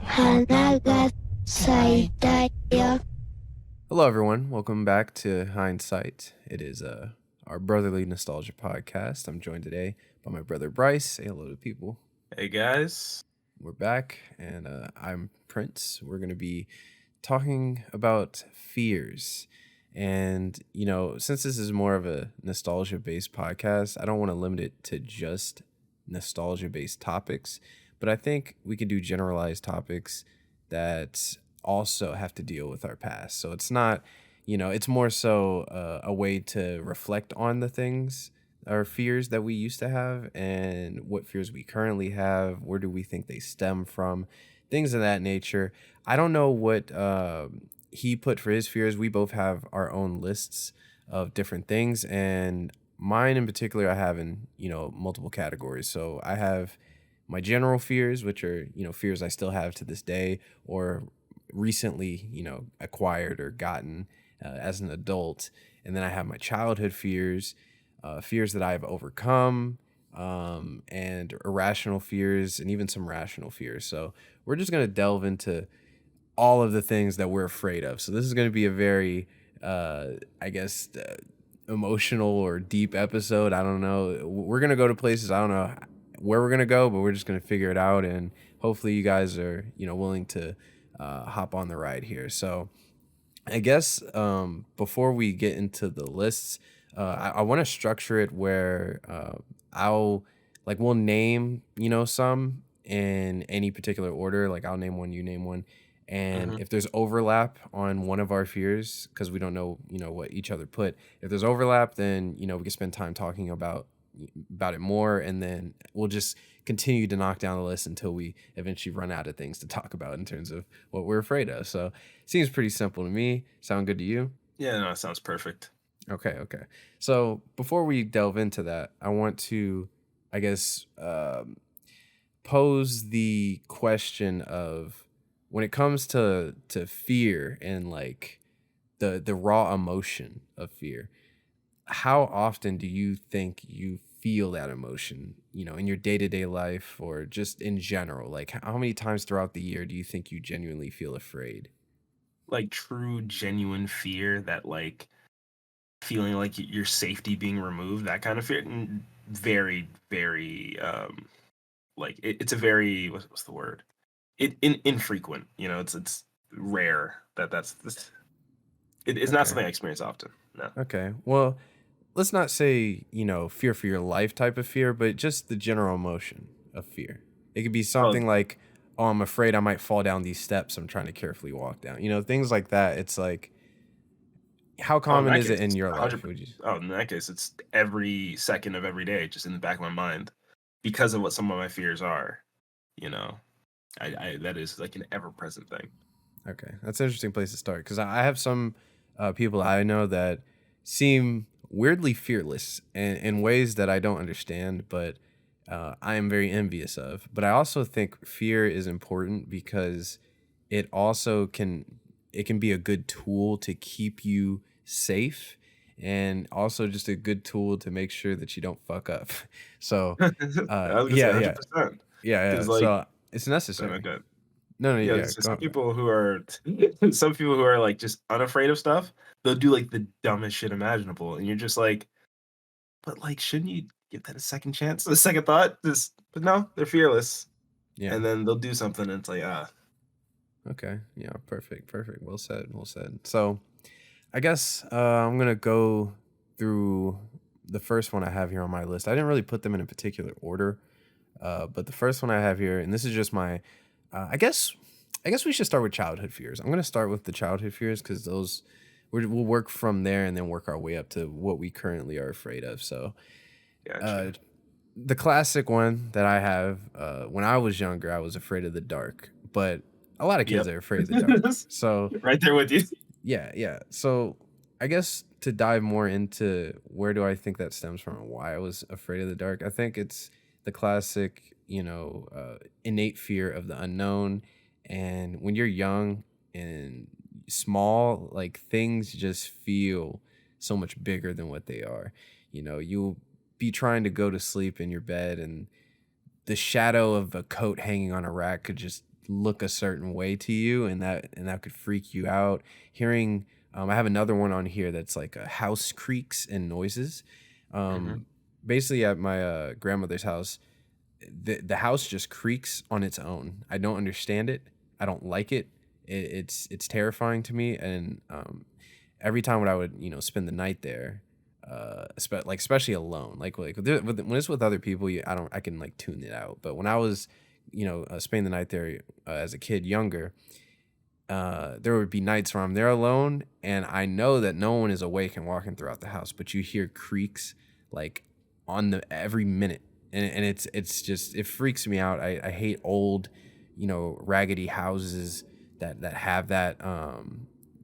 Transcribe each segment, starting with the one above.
花が咲いたよ. Hello, everyone. Welcome back to Hindsight. It is our brotherly nostalgia podcast. I'm joined today by my brother Bryce. Say hello to people. Hey guys. We're back, and I'm Prince. We're going to be talking about fears. And, you know, since this is more of a nostalgia based podcast, I don't want to limit it to just nostalgia based topics, but I think we could do generalized topics that also have to deal with our past. So it's not, it's more so a way to reflect on the things or fears that we used to have and what fears we currently have. Where do we think they stem from? Things of that nature. I don't know what he put for his fears. We both have our own lists of different things, and mine in particular I have in multiple categories. So I have my general fears, which are fears I still have to this day or recently acquired or gotten as an adult. And then I have my childhood fears, fears that I've overcome, and irrational fears, and even some rational fears. So we're just going to delve into all of the things that we're afraid of. So this is going to be a very, emotional or deep episode. I don't know. We're going to go to places. I don't know where we're going to go, but we're just going to figure it out. And hopefully you guys are, willing to hop on the ride here. So I guess before we get into the lists, I want to structure it where we'll name, some in any particular order. Like I'll name one, you name one. And if there's overlap on one of our fears, because we don't know, what each other put, if there's overlap, then, we can spend time talking about it more. And then we'll just continue to knock down the list until we eventually run out of things to talk about in terms of what we're afraid of. So it seems pretty simple to me. Sound good to you? Yeah, no, it sounds perfect. Okay. So before we delve into that, I want to, pose the question of, when it comes to fear and like the raw emotion of fear, how often do you think you feel that emotion, in your day-to-day life or just in general? Like how many times throughout the year do you think you genuinely feel afraid? Like true, genuine fear, that like feeling like your safety being removed, that kind of fear. Very, very, it's a very, what's the word? Infrequent. It's rare that's this. It's not something I experience often. No. Okay. Well, let's not say, fear for your life type of fear, but just the general emotion of fear. It could be something like, oh, I'm afraid I might fall down these steps I'm trying to carefully walk down. Things like that. It's like, how common is it in your life? Would you? In that case, it's every second of every day, just in the back of my mind, because of what some of my fears are. I that is like an ever-present thing. Okay, that's an interesting place to start, because I have some people I know that seem weirdly fearless in ways that I don't understand, but I am very envious of. But I also think fear is important because it can be a good tool to keep you safe, and also just a good tool to make sure that you don't fuck up. So I was gonna say 100%. yeah. Like, So it's necessary. okay. No, Yeah, yeah. some people who are like just unafraid of stuff, they'll do like the dumbest shit imaginable, and you're just like, but like, shouldn't you give that a second chance, a second thought? But no, they're fearless, Yeah. and then they'll do something, and it's like, Okay. Yeah. Perfect. Well said. So, I guess I'm gonna go through the first one I have here on my list. I didn't really put them in a particular order, but the first one I have here, and this is just my, I guess we should start with childhood fears. I'm gonna start with the childhood fears because those we'll work from there and then work our way up to what we currently are afraid of. So, gotcha. the classic one that I have, when I was younger, I was afraid of the dark, but a lot of kids are afraid of the dark. So right there with you. yeah. So I guess to dive more into where do I think that stems from and why I was afraid of the dark, I think it's the classic, innate fear of the unknown. And when you're young and small, like things just feel so much bigger than what they are. You'll be trying to go to sleep in your bed, and the shadow of a coat hanging on a rack could just look a certain way to you, and that could freak you out. Hearing, I have another one on here that's like a house creaks and noises. Hmm. Um, Basically, at my grandmother's house, the house just creaks on its own. I don't understand it. I don't like it. It's terrifying to me, and every time when I would spend the night there, especially alone, when it's with other people, I can like tune it out. But when I was spending the night there as a kid, younger, there would be nights where I'm there alone, and I know that no one is awake and walking throughout the house, but you hear creaks like on the every minute, and it's just it freaks me out. I hate old, raggedy houses that have that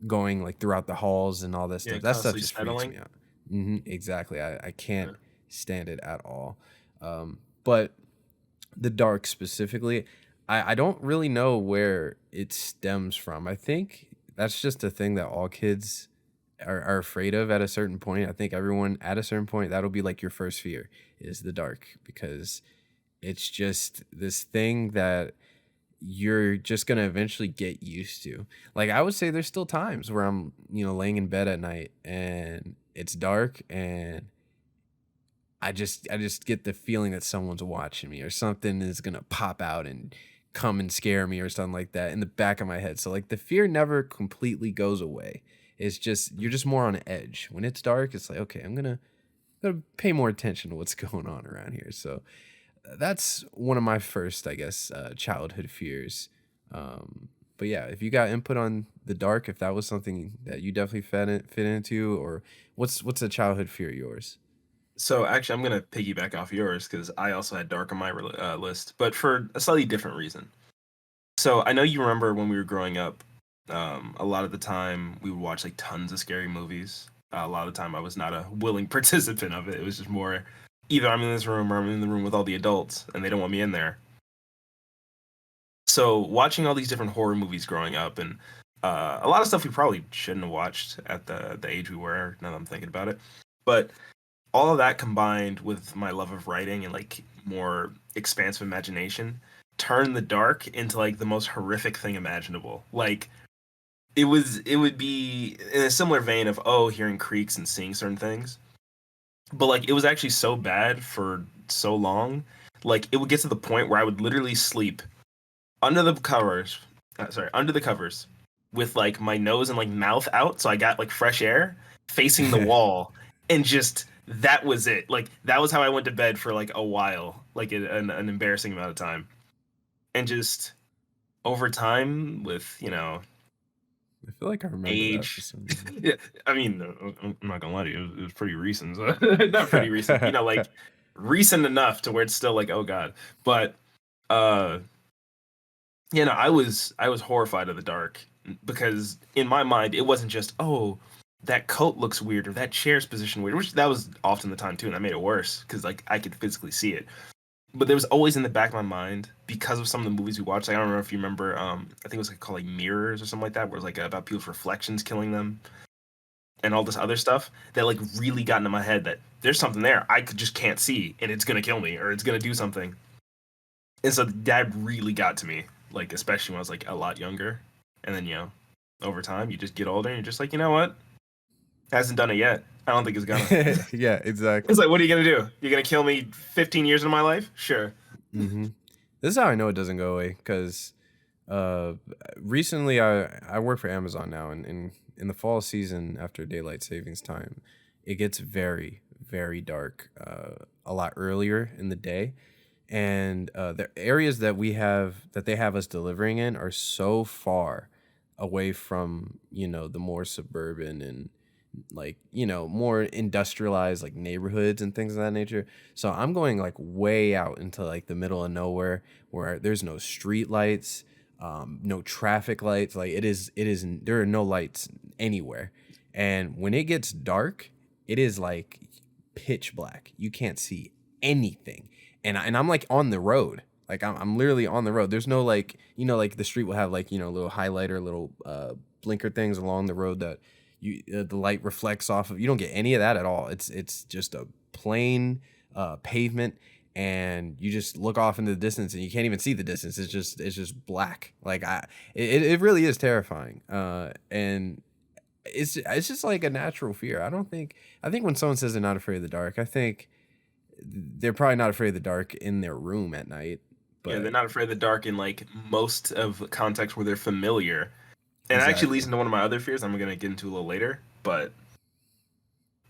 going like throughout the halls and all that Yeah, stuff. That stuff constantly just freaks settling. me out. Exactly. I can't Yeah. stand it at all. But the dark specifically, I don't really know where it stems from. I think that's just a thing that all kids are afraid of at a certain point. I think everyone at a certain point, that'll be like your first fear is the dark, because it's just this thing that you're just going to eventually get used to. Like, I would say there's still times where I'm, laying in bed at night and it's dark, and I just get the feeling that someone's watching me, or something is gonna pop out and come and scare me or something like that in the back of my head. So like the fear never completely goes away. It's just you're just more on edge. When it's dark, it's like, okay, I'm gonna pay more attention to what's going on around here. So that's one of my first, I guess, childhood fears. But yeah, if you got input on the dark, if that was something that you definitely fit into, or what's a childhood fear of yours? So actually, I'm gonna piggyback off yours because I also had dark on my list, but for a slightly different reason. So I know you remember when we were growing up, a lot of the time we would watch like tons of scary movies. A lot of the time I was not a willing participant of it. It was just more either I'm in this room or I'm in the room with all the adults and they don't want me in there. So watching all these different horror movies growing up, and a lot of stuff we probably shouldn't have watched at the age we were. Now that I'm thinking about it, but all of that combined with my love of writing and like more expansive imagination turned the dark into like the most horrific thing imaginable. Like it would be in a similar vein of hearing creaks and seeing certain things, but like it was actually so bad for so long. Like it would get to the point where I would literally sleep under the covers, under the covers, with like my nose and like mouth out, so I got like fresh air, facing the wall, and just that was it. Like that was how I went to bed for like a while, like an embarrassing amount of time, and just over time with I feel like I remember that for age. some reason. Yeah, I mean, I'm not gonna lie to you, it was pretty recent. So not pretty recent, like recent enough to where it's still like, oh god. But uh I was horrified of the dark because in my mind it wasn't just that coat looks weird or that chair's positioned weird, which that was often the time too, and that made it worse because like I could physically see it. But there was always in the back of my mind because of some of the movies we watched. Like, I don't know if you remember. I think it was like called like Mirrors or something like that, where it was like about people's reflections killing them and all this other stuff that like really got into my head that there's something there I could just can't see and it's gonna kill me or it's gonna do something. And so that really got to me, like especially when I was like a lot younger. And then over time you just get older and you're just like, you know what? Hasn't done it yet. I don't think it's gonna. Yeah, exactly. It's like, what are you gonna do? You're gonna kill me 15 years of my life? Sure. hmm This is how I know it doesn't go away, because uh, recently I work for Amazon now, and in the fall season after daylight savings time, it gets very, very dark a lot earlier in the day. And the areas that they have us delivering in are so far away from the more suburban and like more industrialized like neighborhoods and things of that nature. So I'm going like way out into like the middle of nowhere, where there's no street lights, no traffic lights. Like it is there are no lights anywhere. And when it gets dark, it is like pitch black. You can't see anything. And I'm like on the road. Like I'm literally on the road. There's no like like the street will have like little highlighter, little blinker things along the road that the light reflects off of. You don't get any of that at all. It's just a plain pavement, and you just look off into the distance and you can't even see the distance. It's just black. Like it really is terrifying. And it's just like a natural fear. I think when someone says they're not afraid of the dark, I think they're probably not afraid of the dark in their room at night. Yeah, they're But not afraid of the dark in like most of contexts where they're familiar. And it actually leads exactly. into one of my other fears I'm gonna get into a little later, but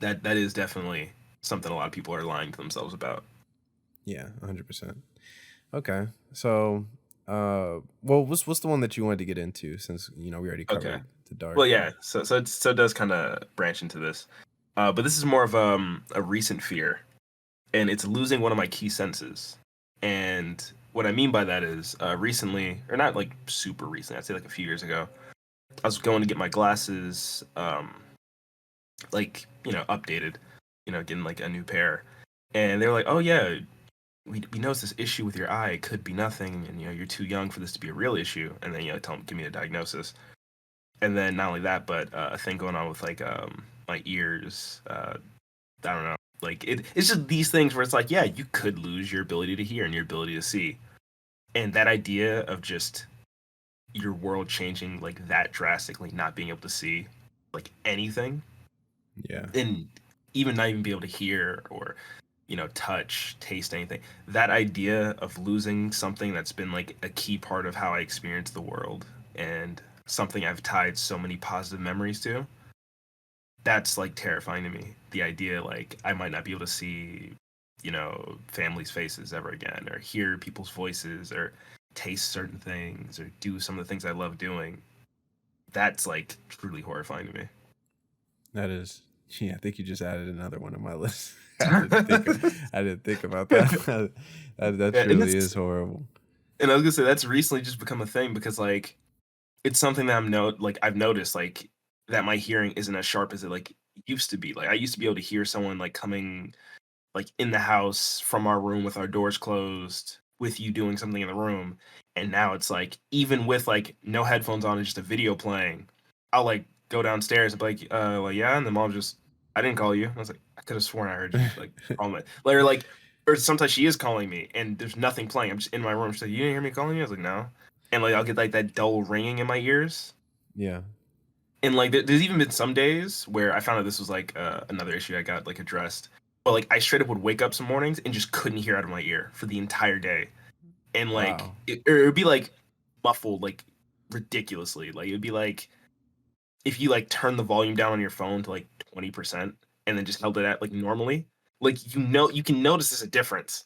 that is definitely something a lot of people are lying to themselves about. Yeah, 100%. Okay. So, well, what's the one that you wanted to get into, since we already Okay. covered the dark Well, yeah. part? So it does kind of branch into this, but this is more of a recent fear, and it's losing one of my key senses. And what I mean by that is, recently, or not like super recently, I'd say like a few years ago, I was going to get my glasses, like updated, getting like a new pair, and they were like, "Oh yeah, we noticed this issue with your eye. It could be nothing, and you're too young for this to be a real issue." And then tell them, give me a diagnosis. And then not only that, but a thing going on with like my ears. I don't know. Like it's just these things where it's like, yeah, you could lose your ability to hear and your ability to see, and that idea of just your world changing like that drastically, not being able to see like anything, Yeah. and even not even be able to hear or touch, taste anything. That idea of losing something that's been like a key part of how I experience the world and something I've tied so many positive memories to, that's like terrifying to me. The idea like I might not be able to see, families' faces ever again, or hear people's voices, or taste certain things, or do some of the things I love doing. That's like truly horrifying to me. That is. Yeah, I think you just added another one on my list. I didn't think about that. That Yeah, and truly is that's horrible. and I was gonna say that's recently just become a thing because like it's something that I've noticed like that my hearing isn't as sharp as it like used to be. Like I used to be able to hear someone like coming like in the house from our room with our doors closed with you doing something in the room, and now it's like even with like no headphones on and just a video playing, I'll like go downstairs and be like yeah, and the mom just, I didn't call you. I was like, I could have sworn I heard you like call me. Or sometimes she is calling me and there's nothing playing. I'm just in my room. She's like, you didn't hear me calling you? I was like, no. And like I'll get like that dull ringing in my ears. Yeah. And like there's even been some days where I found out this was like another issue I got like addressed. But like I straight up would wake up some mornings and just couldn't hear out of my ear for the entire day. And like Wow. it would be like muffled like ridiculously. Like it would be like if you like turn the volume down on your phone to like 20% and then just held it at like normally, like you can notice there's a difference.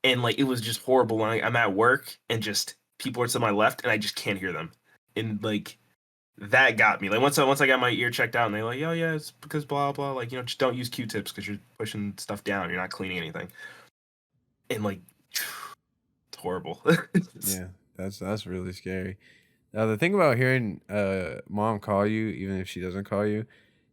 And like it was just horrible when I'm at work and just people are to my left and I just can't hear them. And like that got me. Like once I got my ear checked out and they're like, oh yeah, it's because blah blah. Like just don't use Q-tips because you're pushing stuff down. You're not cleaning anything. And like it's horrible. Yeah. That's really scary. Now the thing about hearing mom call you, even if she doesn't call you,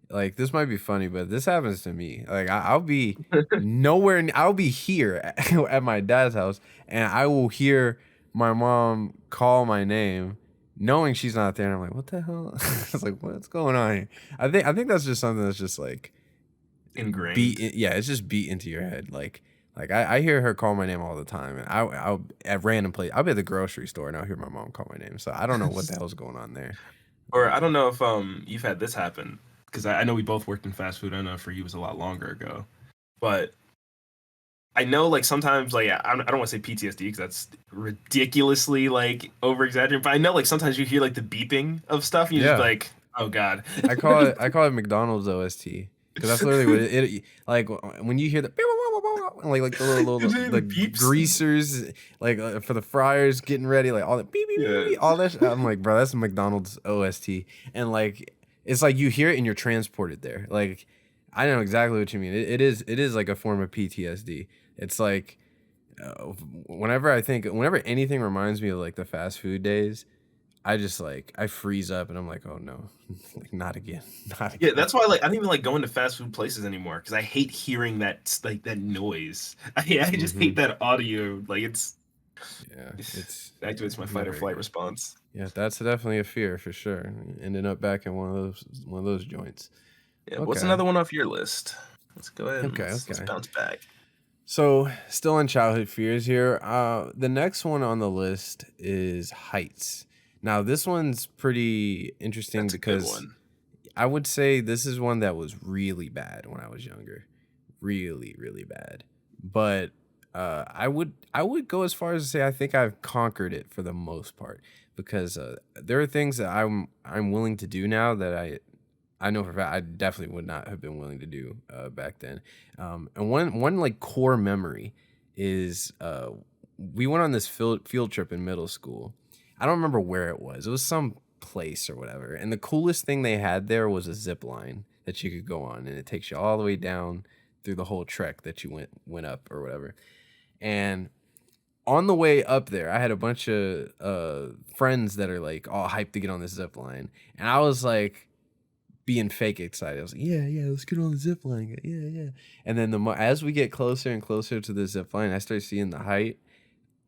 like this might be funny, but this happens to me. Like I'll be I'll be here at my dad's house, and I will hear my mom call my name, knowing she's not there. And I'm like, what the hell? I was like, what's going on here? I think that's just something that's just like Ingrained. yeah, it's just beat into your head. Like I hear her call my name all the time, and I'll at random place. I'll be at the grocery store and I'll hear my mom call my name. So I don't know what the hell's going on there. Or I don't know if you've had this happen because I know we both worked in fast food. I know for you it was a lot longer ago, but I know like sometimes like I don't want to say PTSD because that's ridiculously like over exaggerated. But I know like sometimes you hear like the beeping of stuff and you just be Yeah. like, oh god. I call it McDonald's OST, because that's literally what it like when you hear the like the little The the beeps. greasers, like for the fryers getting ready, like all that beep beep beep, Yeah. beep, all that I'm like, bro, that's McDonald's OST. And like it's like you hear it and you're transported there. Like I know exactly what you mean. It is like a form of PTSD. It's like whenever anything reminds me of like the fast food days, I just like I freeze up and I'm like, oh no, like not again, not Yeah, again. that's why like I don't even like going to fast food places anymore because I hate hearing that like that noise. I just Hmm. hate that audio. Like Yeah, it's it activates my fight or never flight again. response. Yeah, that's definitely a fear for sure. Ending up back in one of those joints. Yeah, what's Okay, another one off your list? Let's go ahead and okay, let's okay. bounce back. So, still on childhood fears here. The next one on the list is heights. Now, this one's pretty interesting That's a good because one. I would say this is one that was really bad when I was younger, really, really bad. But I would go as far as to say I think I've conquered it for the most part because there are things that I'm willing to do now that I know for a fact I definitely would not have been willing to do back then. And one like core memory is we went on this field trip in middle school. I don't remember where it was. It was some place or whatever. And the coolest thing they had there was a zip line that you could go on, and it takes you all the way down through the whole trek that you went up or whatever. And on the way up there, I had a bunch of friends that are like all hyped to get on this zip line, and I was like being fake excited. I was like, yeah, let's get on the zip line. Yeah. And then as we get closer and closer to the zip line, I start seeing the height.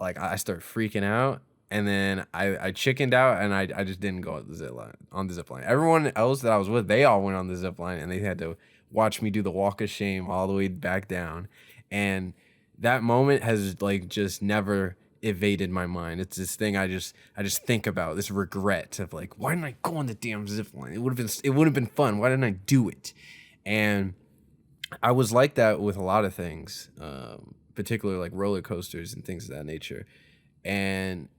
Like I start freaking out. And then I chickened out and I just didn't go on the zip line. Everyone else that I was with, they all went on the zip line and they had to watch me do the walk of shame all the way back down. And that moment has like just never evaded my mind. It's this thing I just think about, this regret of like, why didn't I go on the damn zip line? It would have been fun. Why didn't I do it? And I was like that with a lot of things, particularly like roller coasters and things of that nature. And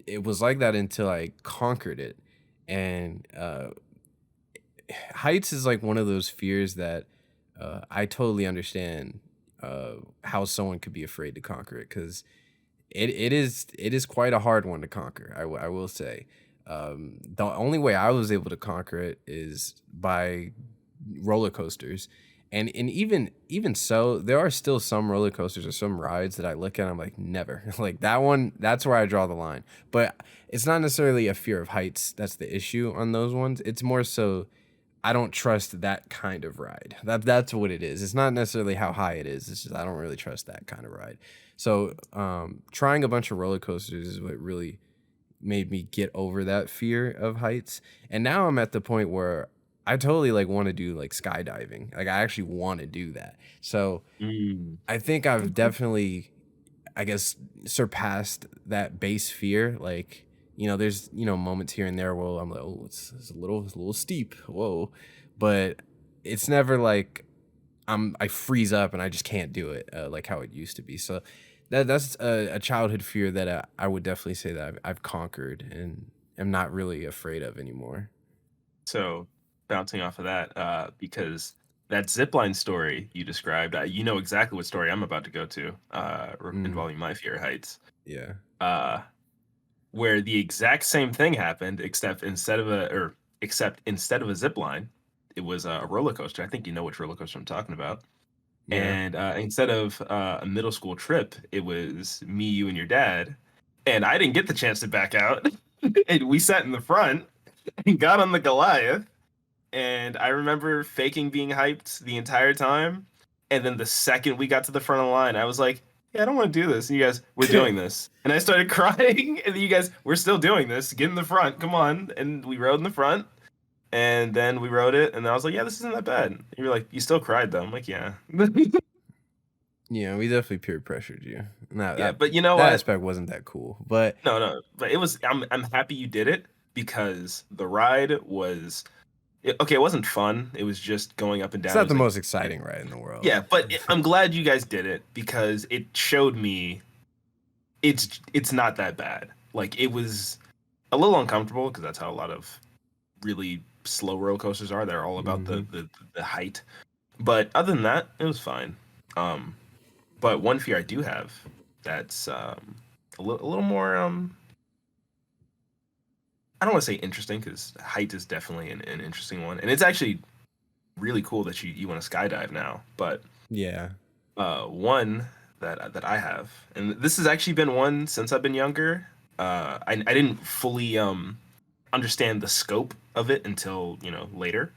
it was like that until I conquered it. And heights is like one of those fears that I totally understand how someone could be afraid to conquer it, because it is quite a hard one to conquer. I will say. The only way I was able to conquer it is by roller coasters, and even so, there are still some roller coasters or some rides that I look at and I'm like, never. Like that one, that's where I draw the line. But it's not necessarily a fear of heights that's the issue on those ones. It's more so I don't trust that kind of ride. That's what it is. It's not necessarily how high it is. It's just I don't really trust that kind of ride. So trying a bunch of roller coasters is what really made me get over that fear of heights. And now I'm at the point where I totally like want to do like skydiving. Like I actually want to do that. So Mm. I think I've Okay. definitely, I guess, surpassed that base fear. Like, there's, moments here and there where I'm like, oh, it's a little steep. Whoa. But it's never like I freeze up and I just can't do it like how it used to be. So that's a childhood fear that I would definitely say that I've conquered and am not really afraid of anymore. So bouncing off of that, because that zipline story you described, you know exactly what story I'm about to go to, Mm, involving my fear of heights. yeah. Uh, where the exact same thing happened, except instead of a zip line, it was a roller coaster. I think you know which roller coaster I'm talking about. Yeah. And instead of a middle school trip, it was me, you, and your dad. And I didn't get the chance to back out. And we sat in the front and got on the Goliath. And I remember faking being hyped the entire time. And then the second we got to the front of the line, I was like, yeah, I don't want to do this. And you guys, we're doing this. And I started crying. And then you guys, we're still doing this. Get in the front. Come on. And we rode in the front. And then we rode it. And I was like, yeah, this isn't that bad. And you were like, you still cried though. I'm like, yeah. Yeah, we definitely peer pressured you. And that Yeah. that But you know that what? aspect wasn't that cool. But No. But it was, I'm happy you did it because the ride was, okay, it wasn't fun. It was just going up and it's down. It not was the like, most exciting ride in the world. yeah, but I'm glad you guys did it because it showed me it's not that bad. Like it was a little uncomfortable because that's how a lot of really slow roller coasters are. They're all about Hmm. the height. But other than that, it was fine. Um, but one fear I do have that's a little more I don't want to say interesting because height is definitely an interesting one, and it's actually really cool that you want to skydive now. But Yeah. one that I have, and this has actually been one since I've been younger. I didn't fully understand the scope of it until later.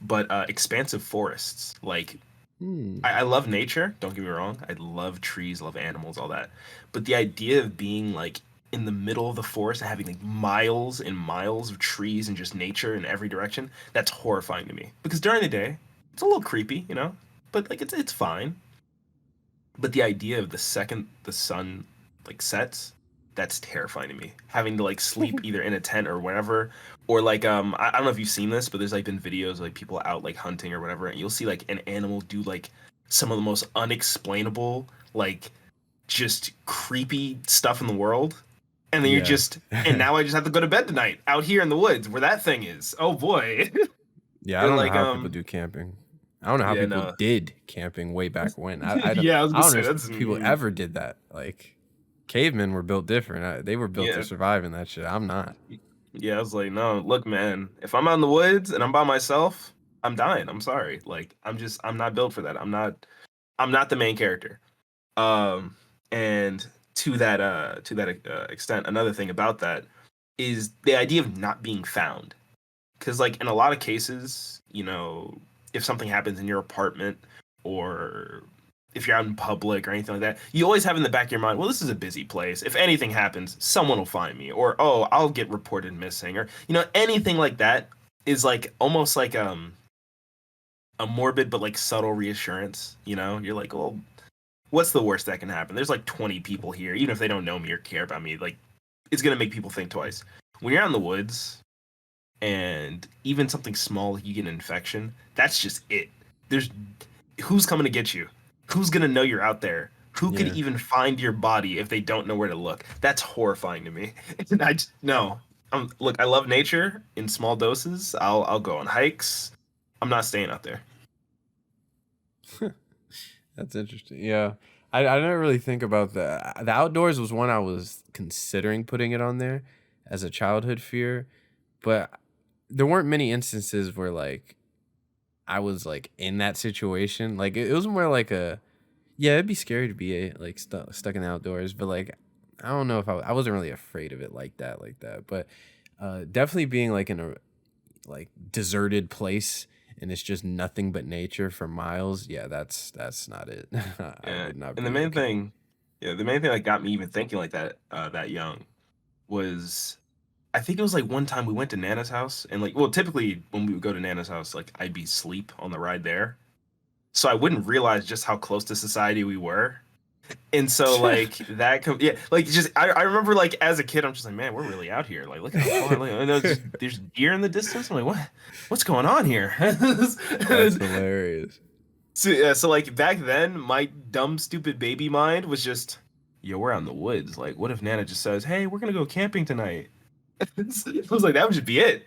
But expansive forests, like Hmm. I love nature. Don't get me wrong. I love trees, love animals, all that. But the idea of being like in the middle of the forest and having like miles and miles of trees and just nature in every direction, that's horrifying to me. Because during the day, it's a little creepy, but like it's fine. But the idea of the second the sun like sets, that's terrifying to me. Having to like sleep either in a tent or wherever, or like I don't know if you've seen this, but there's like been videos of, like people out like hunting or whatever, and you'll see like an animal do like some of the most unexplainable, like just creepy stuff in the world. And then you're Yeah. just, and now I just have to go to bed tonight out here in the woods where that thing is. Oh boy. Yeah, I And don't know like how people do camping. I don't know how yeah, people no. did camping way back when. I don't Yeah, I was I gonna don't say know that's if people ever did that. Like cavemen were built different. They were built to yeah. survive in that shit. I'm not. Yeah, I was like, no, look, man, if I'm out in the woods and I'm by myself, I'm dying. I'm sorry. Like, I'm not built for that. I'm not the main character. And to that extent, another thing about that is the idea of not being found. Because, like, in a lot of cases, you know, if something happens in your apartment or if you're out in public or anything like that, you always have in the back of your mind, well, this is a busy place. If anything happens, someone will find me, or oh, I'll get reported missing, or you know, anything like that is like almost like a morbid but like subtle reassurance. You know, you're like, well, what's the worst that can happen? There's like 20 people here, even if they don't know me or care about me, like it's gonna make people think twice. When you're out in the woods and even something small like you get an infection, that's just it. There's who's coming to get you? Who's gonna know you're out there? Who could Yeah. even find your body if they don't know where to look? That's horrifying to me. And I just, no. Look, I love nature in small doses. I'll go on hikes. I'm not staying out there. That's interesting. Yeah. I didn't really think about the outdoors was one I was considering putting it on there as a childhood fear, but there weren't many instances where like I was like in that situation. Like it was more like a yeah, it'd be scary to be like stuck in the outdoors, but like I don't know if I wasn't really afraid of it like that. But definitely being like in a like deserted place and it's just nothing but nature for miles. Yeah, that's not it. I Yeah. would not And the be main okay. thing, yeah, the main thing that got me even thinking like that, that young was I think it was like one time we went to Nana's house and like well typically when we would go to Nana's house, like I'd be asleep on the ride there. So I wouldn't realize just how close to society we were. And so like yeah, like just I remember like as a kid I'm just like, man, we're really out here. Like look how far like, and there's deer in the distance. I'm like, what's going on here? That's hilarious. So, yeah, so like back then, my dumb, stupid baby mind was just, yo, we're out in the woods. Like, what if Nana just says, hey, we're gonna go camping tonight? I was like, that would just be it.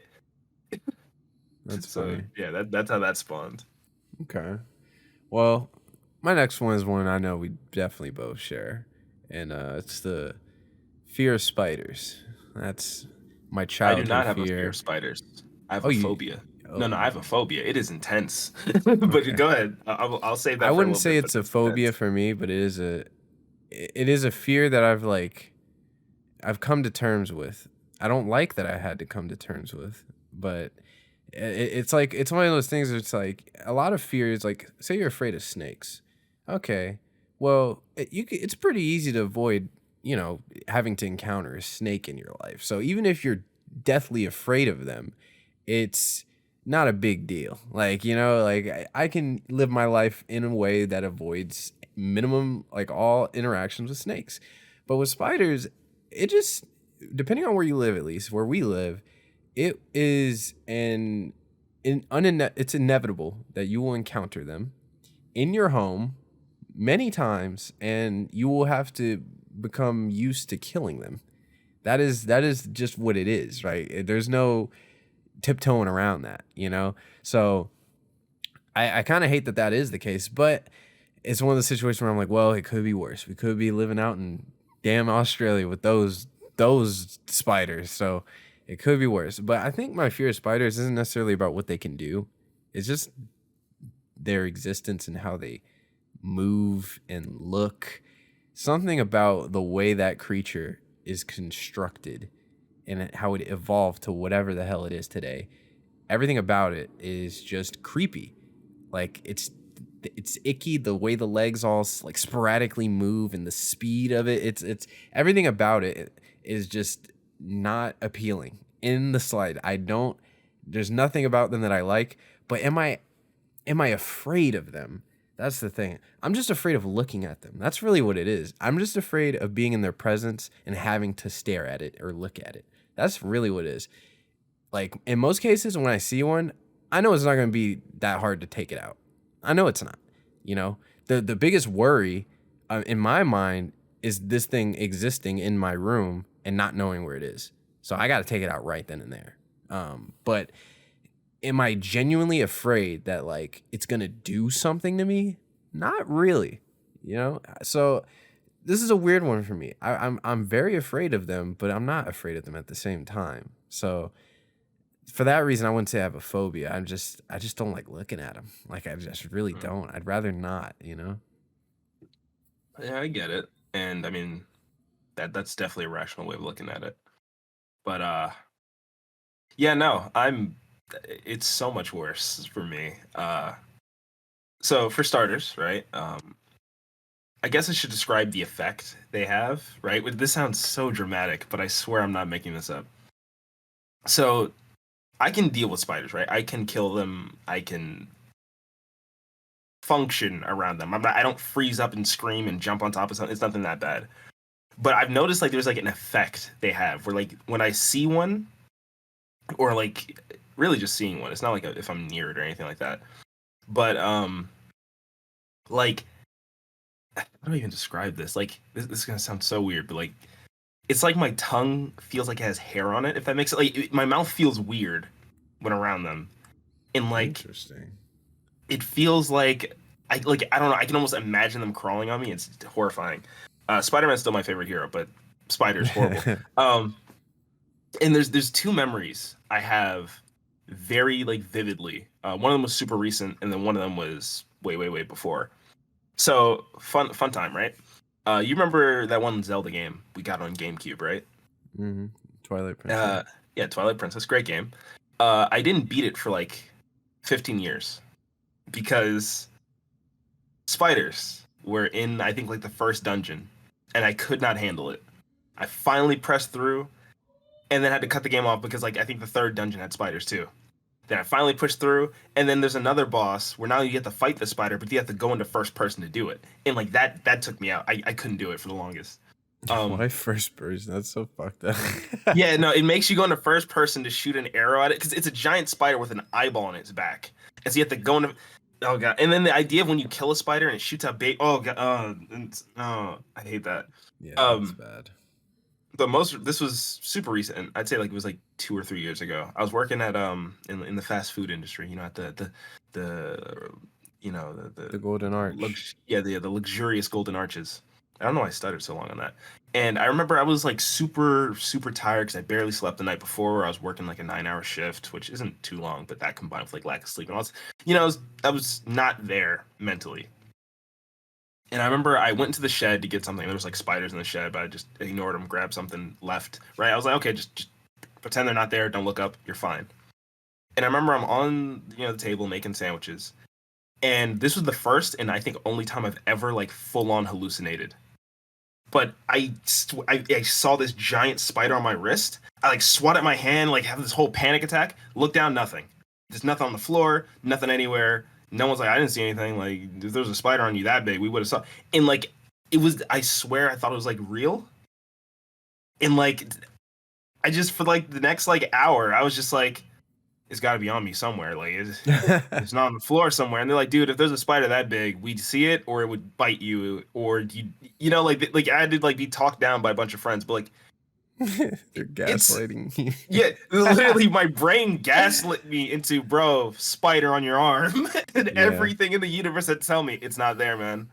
That's So funny. yeah, that's how that spawned. Okay. Well, my next one is one I know we definitely both share, and it's the fear of spiders. That's my I do not childhood have a fear fear. of spiders. I have Oh, a you? phobia. Oh, No, I have a phobia. It is intense. But okay. go ahead. I'll save I that for a wouldn't little say bit. But it's a it's phobia intense. for me, but it is a fear that I've come to terms with. I don't like that I had to come to terms with, but it's like it's one of those things. Where it's like a lot of fears. Like say you're afraid of snakes. Okay, well it's pretty easy to avoid. Having to encounter a snake in your life. So even if you're deathly afraid of them, it's not a big deal. Like like I can live my life in a way that avoids minimum like all interactions with snakes. But with spiders, it just depending on where you live, at least where we live, it is it's inevitable that you will encounter them in your home many times, and you will have to become used to killing them. That is just what it is, right? There's no tiptoeing around that. So I kind of hate that is the case, but it's one of the situations where I'm like, well, it could be worse. We could be living out in damn Australia with those spiders. So it could be worse. But I think my fear of spiders isn't necessarily about what they can do. It's just their existence and how they move and look. Something about the way that creature is constructed and how it evolved to whatever the hell it is today. Everything about it is just creepy. Like it's icky the way the legs all like sporadically move and the speed of it. It's everything about it is just not appealing in the slide. There's nothing about them that I like, but am I afraid of them? That's the thing. I'm just afraid of looking at them. That's really what it is. I'm just afraid of being in their presence and having to stare at it or look at it. That's really what it is. Like in most cases, when I see one, I know it's not going to be that hard to take it out. I know it's not. You know, the biggest worry in my mind is this thing existing in my room and not knowing where it is. So I got to take it out right then and there. But am I genuinely afraid that like it's gonna do something to me? Not really, you know. So this is a weird one for me. I'm very afraid of them, but I'm not afraid of them at the same time. So for that reason, I wouldn't say I have a phobia. I just don't like looking at them. Like I just really don't. I'd rather not, you know. Yeah, I get it. And I mean, that's definitely a rational way of looking at it. But yeah, no, it's so much worse for me. So for starters, right? I guess I should describe the effect they have, right? This sounds so dramatic, but I swear I'm not making this up. So I can deal with spiders, right? I can kill them. I can function around them. I don't freeze up and scream and jump on top of something. It's nothing that bad. But I've noticed like there's like an effect they have where like when I see one, or like really just seeing one. It's not like if I'm near it or anything like that. But like how do I even describe this? Like this is gonna sound so weird, but like it's like my tongue feels like it has hair on it. If that makes it like my mouth feels weird when around them, and like Interesting. it feels like I don't know. I can almost imagine them crawling on me. It's horrifying. Spider-Man's still my favorite hero, but Spider's horrible. And there's two memories I have very like vividly. One of them was super recent, and then one of them was way before. So fun time, right? You remember that one Zelda game we got on GameCube, right? Mm-hmm. Twilight Princess. Yeah, Twilight Princess, great game. I didn't beat it for like 15 years because spiders were in, I think, like the first dungeon, and I could not handle it. I finally pressed through, and then had to cut the game off because, like, I think the third dungeon had spiders too. Then I finally pushed through, and then there's another boss where now you get to fight the spider, but you have to go into first person to do it, and like that took me out. I couldn't do it for the longest. Why first person? That's so fucked up. Yeah, no, it makes you go into first person to shoot an arrow at it because it's a giant spider with an eyeball on its back, and so you have to go into. Oh god! And then the idea of when you kill a spider and it shoots out bait. Oh god! Oh, I hate that. Yeah, that's bad. This was super recent. I'd say like it was like 2 or 3 years ago. I was working at in the fast food industry. You know, at the you know The Golden Arch. The luxurious Golden Arches. I don't know why I stuttered so long on that. And I remember I was like super tired because I barely slept the night before. Where I was working like a 9-hour shift, which isn't too long, but that combined with like lack of sleep and all, I was not there mentally. And I remember I went into the shed to get something. There was like spiders in the shed, but I just ignored them, grabbed something, left. Right? I was like, okay, just pretend they're not there. Don't look up. You're fine. And I remember I'm on the table making sandwiches, and this was the first and I think only time I've ever like full on hallucinated. But I saw this giant spider on my wrist. I like swat at my hand, like have this whole panic attack. Look down, nothing. There's nothing on the floor, nothing anywhere. No one's like, I didn't see anything. Like, if there was a spider on you that big, we would have saw. And like, it was. I swear, I thought it was like real. And like, I just for like the next like hour, I was just like, it's got to be on me somewhere. Like, it's not on the floor somewhere. And they're like, dude, if there's a spider that big, we'd see it, or it would bite you, or like I had to like be talked down by a bunch of friends, but like. They're gaslighting you. Yeah, literally, my brain gaslit me into, bro, spider on your arm, and everything in the universe that tell me it's not there, man.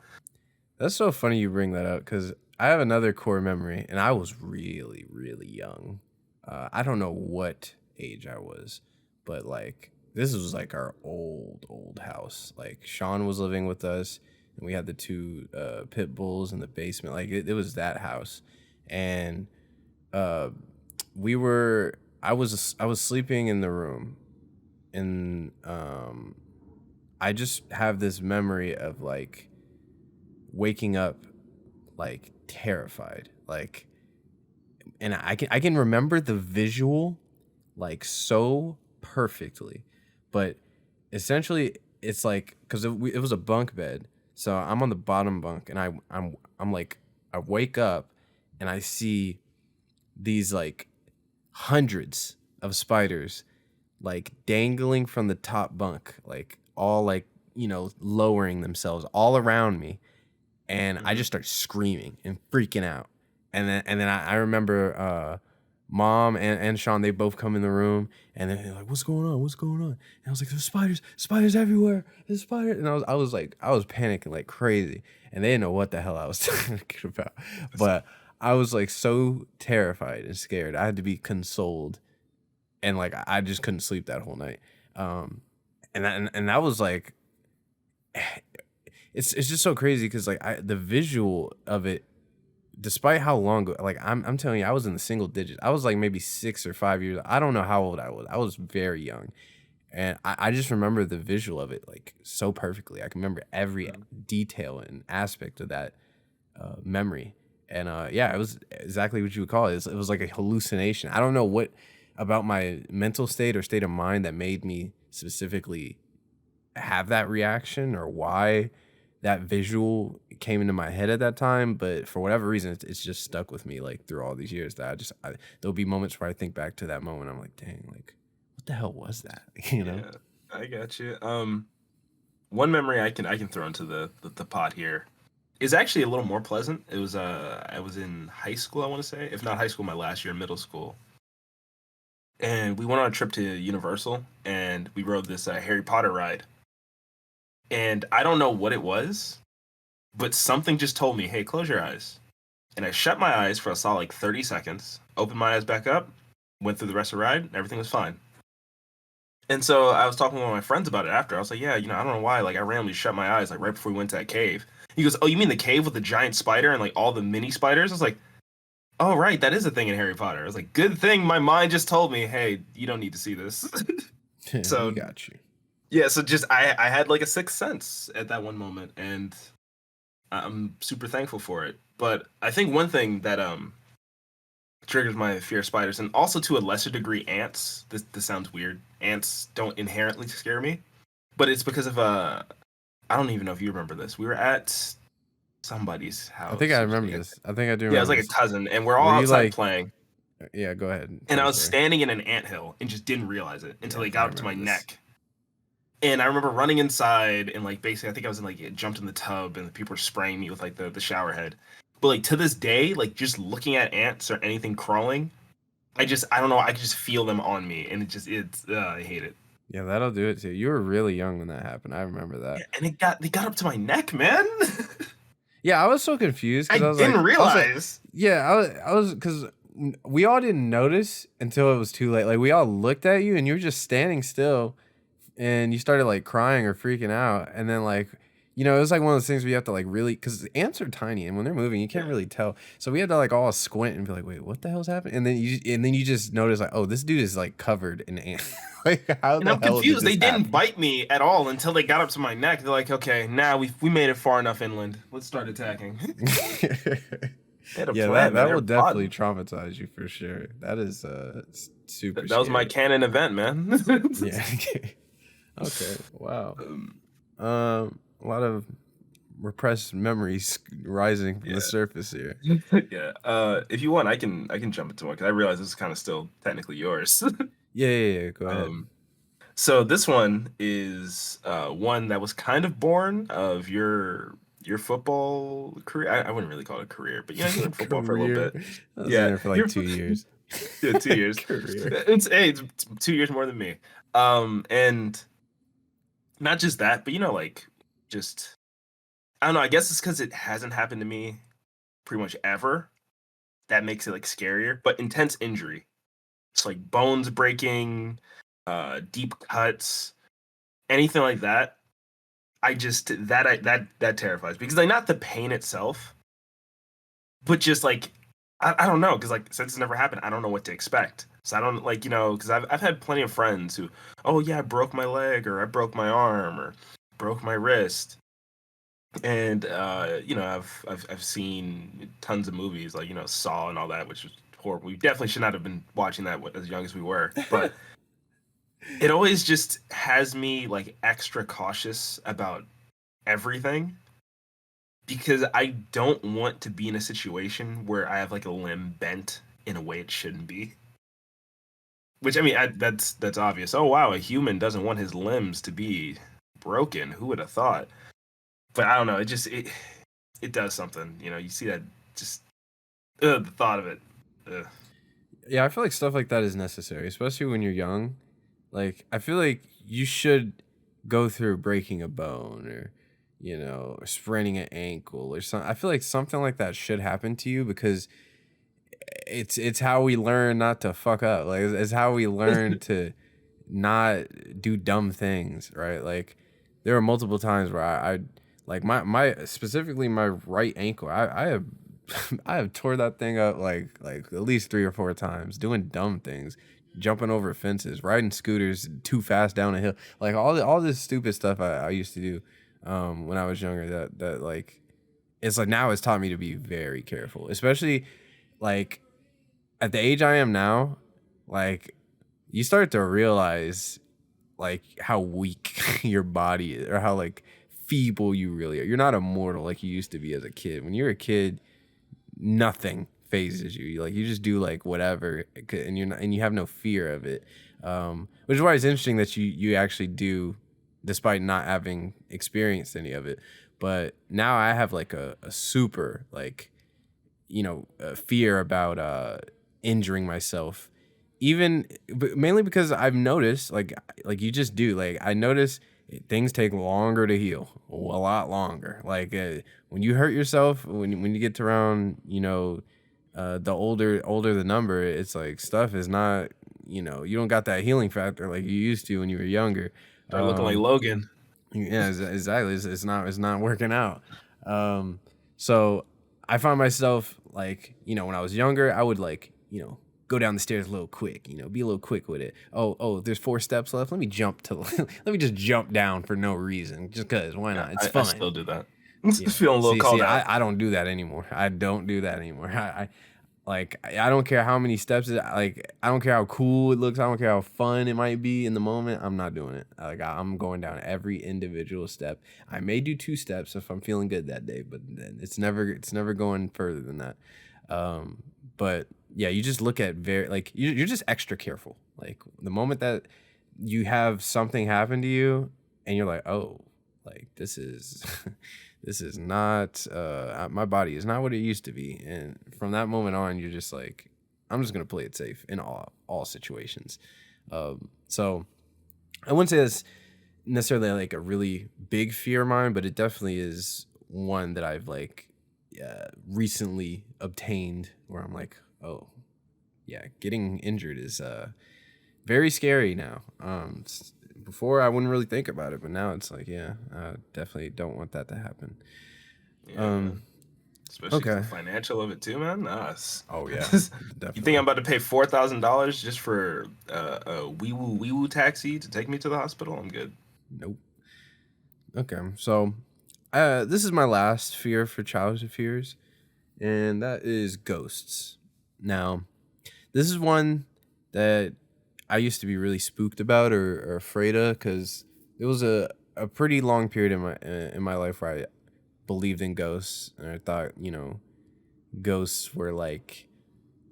That's so funny you bring that up because I have another core memory, and I was really young. I don't know what age I was, but like this was like our old house. Like Sean was living with us, and we had the 2 pit bulls in the basement. Like it was that house, and. I was sleeping in the room, and I just have this memory of like waking up like terrified, like, and I can remember the visual like so perfectly, but essentially it's like because it was a bunk bed, So I'm on the bottom bunk, and I'm like, I wake up, and I see these like hundreds of spiders like dangling from the top bunk, like all like lowering themselves all around me, and I Mhm. just start screaming and freaking out. And then I remember mom and Sean, they both come in the room, and they're like, "What's going on? What's going on?" And I was like, "There's spiders everywhere. There's spiders." And I was panicking like crazy, and they didn't know what the hell I was talking about. But I was like so terrified and scared. I had to be consoled, and like I just couldn't sleep that whole night. And that was like, it's just so crazy because like the visual of it, despite how long ago, like I'm telling you, I was in the single digits. I was like maybe 6 or 5 years. I don't know how old I was. I was very young, and I just remember the visual of it like so perfectly. I can remember every Mhm. detail and aspect of that memory. And yeah, it was exactly what you would call it. It was like a hallucination. I don't know what about my mental state or state of mind that made me specifically have that reaction, or why that visual came into my head at that time, but for whatever reason it's just stuck with me like through all these years, that there'll be moments where I think back to that moment. I'm like, dang, like what the hell was that? Yeah, I got you. One memory I can throw into the pot here is actually a little more pleasant. It was I was in high school, I want to say, if not high school, my last year in middle school, and we went on a trip to Universal, and we rode this Harry Potter ride, and I don't know what it was, but something just told me, "Hey, close your eyes." And I shut my eyes for a solid like 30 seconds, opened my eyes back up, went through the rest of the ride, and everything was fine. And so I was talking with one of my friends about it after. I was like, yeah, I don't know why. Like, I randomly shut my eyes, like, right before we went to that cave. He goes, oh, you mean the cave with the giant spider and, like, all the mini spiders? I was like, oh, right, that is a thing in Harry Potter. I was like, good thing my mind just told me, hey, you don't need to see this. We So, got you. yeah, so just, I had, like, a sixth sense at that one moment, and I'm super thankful for it. But I think one thing that, triggers my fear of spiders, and also to a lesser degree ants. This sounds weird. Ants don't inherently scare me, but it's because of I don't even know if you remember this. We were at somebody's I think I house. It was remember like this. I think I do yeah, it was remember like a this. cousin, and we're all Were you outside like, playing. yeah, go ahead and And tell I the was story. standing in an anthill and just didn't realize it until Yeah, they I got up to my remember this. neck. And I remember running inside and like basically I think I was in like jumped in the tub and the people were spraying me with like the shower head. But like to this day, like just looking at ants or anything crawling, I don't know, I can just feel them on me and it's I hate it. Yeah, that'll do it too. You were really young when that happened. I remember that. Yeah, and they got up to my neck, man. Yeah, I was so confused I because didn't I was like, realize. yeah, I was because we all didn't notice until it was too late. Like we all looked at you and you were just standing still, and you started like crying or freaking out, and then like it was like one of those things where you have to like really, because ants are tiny and when they're moving you can't Yeah. really tell, so we had to like all squint and be like, wait, what the hell's happening? And then you just notice like, oh, this dude is like covered in ants. Like how And the I'm hell did confused. They this didn't happen? bite me at all until they got up to my neck. They're like, okay, now we made it far enough inland. Let's start attacking. They had a Yeah, plan, man. that They will were definitely plotting. traumatize you for sure. That is super That was my scary. canon event, man. Yeah. Okay. Wow. um, A lot of repressed memories rising from the yeah. surface here. Yeah. If you want, I can jump into one because I realize this is kind of still technically yours. Yeah. Go ahead. um, so this one is one that was kind of born of your football career. I wouldn't really call it a career, but you were in football for a little Career. bit. I was in Yeah, there for like you're 2 years. yeah, 2 years. Career. It's 2 years more than me. And not just that, but like just I don't know. I guess it's because it hasn't happened to me pretty much ever. That makes it like scarier. But intense injury, it's like bones breaking, deep cuts, anything like that. That terrifies because like not the pain itself, but just like I don't know because like since it's never happened, I don't know what to expect. So I don't like because I've had plenty of friends who, oh yeah, I broke my leg or I broke my arm or broke my wrist, and I've seen tons of movies like Saw and all that, which is horrible. We definitely should not have been watching that as young as we were, but it always just has me like extra cautious about everything. because I don't want to be in a situation where I have like a limb bent in a way it shouldn't be. Which I mean, that's obvious. Oh wow, a human doesn't want his limbs to be broken. Who would have thought? But I don't know. It does something. You know, you see that just the thought of it. Ugh. Yeah, I feel like stuff like that is necessary, especially when you're young. Like, I feel like you should go through breaking a bone or, or spraining an ankle or something. I feel like something like that should happen to you because it's how we learn not to fuck up. Like, it's how we learn to not do dumb things, right? Like, there were multiple times where I like my specifically my right ankle. I have I have tore that thing up like at least 3 or 4 times doing dumb things, jumping over fences, riding scooters too fast down a hill, like all this stupid stuff I used to do when I was younger. That like it's like now it's taught me to be very careful, especially like at the age I am now. Like you start to realize like how weak your body is or how like feeble you really are. You're not immortal like you used to be as a kid. When you're a kid, nothing phases you. Like you just do like whatever, and you're not, and you have no fear of it. Which is why it's interesting that you actually do, despite not having experienced any of it. But now I have like a super like fear about injuring myself, even but mainly because I've noticed like you just do, like I notice things take longer to heal, a lot longer. Like when you hurt yourself, when you get to around the older the number, it's like stuff is not, you don't got that healing factor like you used to when you were younger. Start looking like Logan. Yeah, exactly. It's not working out. So I found myself like, when I was younger, I would like, go down the stairs a little quick, be a little quick with it. Oh, there's 4 steps left. Let me jump to let me just jump down for no reason. Just cause why Yeah, not? It's I fun. still do that. Yeah. Feeling a little called out. I don't do that anymore. I don't do that anymore. I don't care how many steps I don't care how cool it looks. I don't care how fun it might be in the moment. I'm not doing it. I'm going down every individual step. I may do 2 steps if I'm feeling good that day, but then it's never going further than that. But yeah, you just look at very like you're just extra careful. Like the moment that you have something happen to you and you're like, oh, like this is this is not my body is not what it used to be. And from that moment on, you're just like, I'm just gonna play it safe in all situations. So I wouldn't say that's necessarily like a really big fear of mine, but it definitely is one that I've like recently obtained where I'm like, oh yeah, getting injured is very scary now. Before I wouldn't really think about it, but now it's like, yeah, I definitely don't want that to happen. Yeah, man. Especially Okay. the financial of it too, man. Us. Oh yeah, You definitely. think I'm about to pay $4,000 just for a wee woo taxi to take me to the hospital? I'm good. Nope. Okay, so this is my last fear for childhood fears, and that is ghosts. Now, this is one that I used to be really spooked about or afraid of because it was a pretty long period in my life where I believed in ghosts and I thought ghosts were like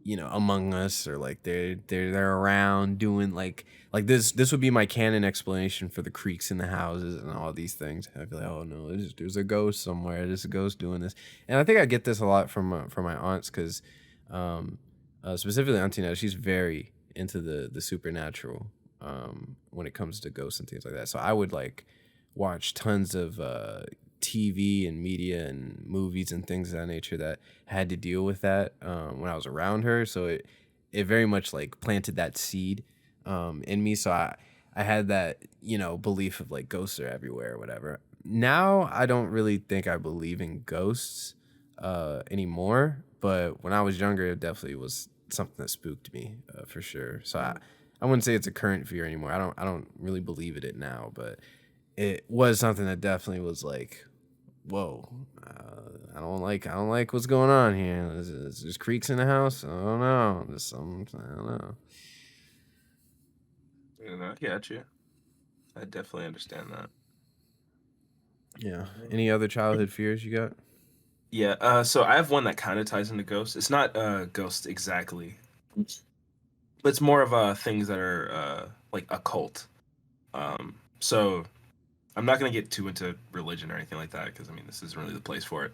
among us or like they're around doing like this would be my canon explanation for the creaks in the houses and all these things. I'd be like, oh no, there's a ghost somewhere, there's a ghost doing this. And I think I get this a lot from my aunts because specifically Auntie Netta, she's very into the supernatural when it comes to ghosts and things like that. So I would like watch tons of TV and media and movies and things of that nature that had to deal with that when I was around her. So it very much like planted that seed in me. So I had that belief of like ghosts are everywhere or whatever. Now I don't really think I believe in ghosts anymore. But when I was younger, it definitely was something that spooked me for sure. So I wouldn't say it's a current fear anymore. I don't really believe in it now, but it was something that definitely was like, whoa, I don't like what's going on here. There's creaks in the house. I don't know. There's some, I don't know. I got you. I definitely understand that. Yeah. Any other childhood fears you got? Yeah, so I have one that kind of ties into ghosts. It's not ghosts exactly, but it's more of things that are like occult. So I'm not gonna get too into religion or anything like that because I mean this isn't really the place for it.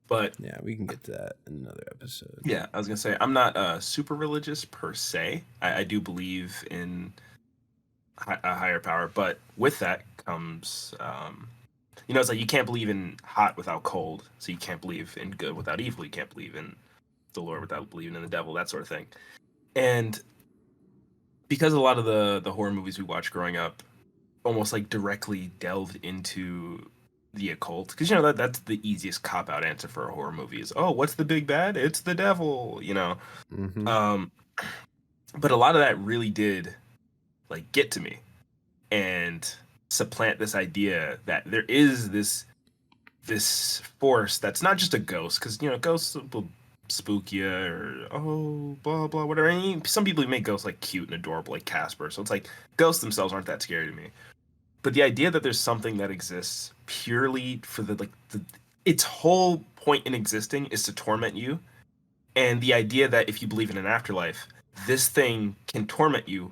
But Yeah, we can get to that in another episode. yeah, I was gonna say I'm not super religious per se. I do believe in a higher power, but with that comes it's like you can't believe in hot without cold, so you can't believe in good without evil. You can't believe in the Lord without believing in the devil, that sort of thing. And because a lot of the horror movies we watched growing up almost like directly delved into the occult, because that's the easiest cop out answer for a horror movie is, oh, what's the big bad? It's the devil. Mm-hmm. Um, but a lot of that really did like get to me and supplant this idea that there is this force that's not just a ghost, because ghosts will spook you or oh blah blah whatever. I mean, some people make ghosts like cute and adorable, like Casper. So it's like ghosts themselves aren't that scary to me. But the idea that there's something that exists purely for its whole point in existing is to torment you, and the idea that if you believe in an afterlife, this thing can torment you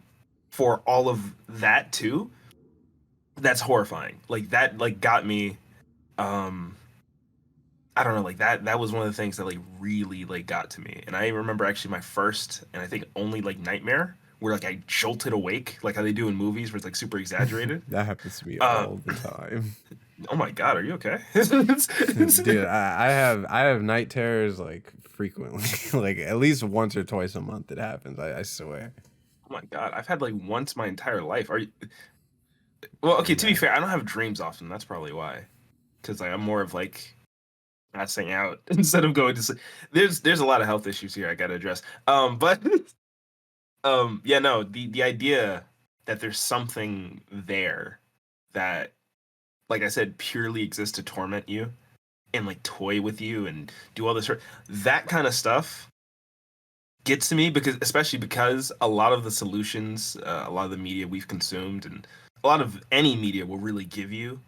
for all of that too. That's horrifying. Like that like got me. um I don't know, like that was one of the things that like really like got to me. And I remember actually my first and I think only like nightmare where like I jolted awake, like how they do in movies where it's like super exaggerated. That happens to me Uh all the time. oh my god, are you okay? Dude, I have night terrors like frequently. Like at least once or twice a month it happens. I swear. Oh my god, I've had like once my entire life. Are you well, okay, And to be fair, I don't have dreams often. That's probably why. Because like I'm more of like passing out instead of going to sleep. There's a lot of health issues here I gotta address. But yeah, no, the idea that there's something there that, like I said, purely exists to torment you and like toy with you and do all this that kind of stuff gets to me, because especially because a lot of the solutions, a lot of the media we've consumed and a lot of any media will really give you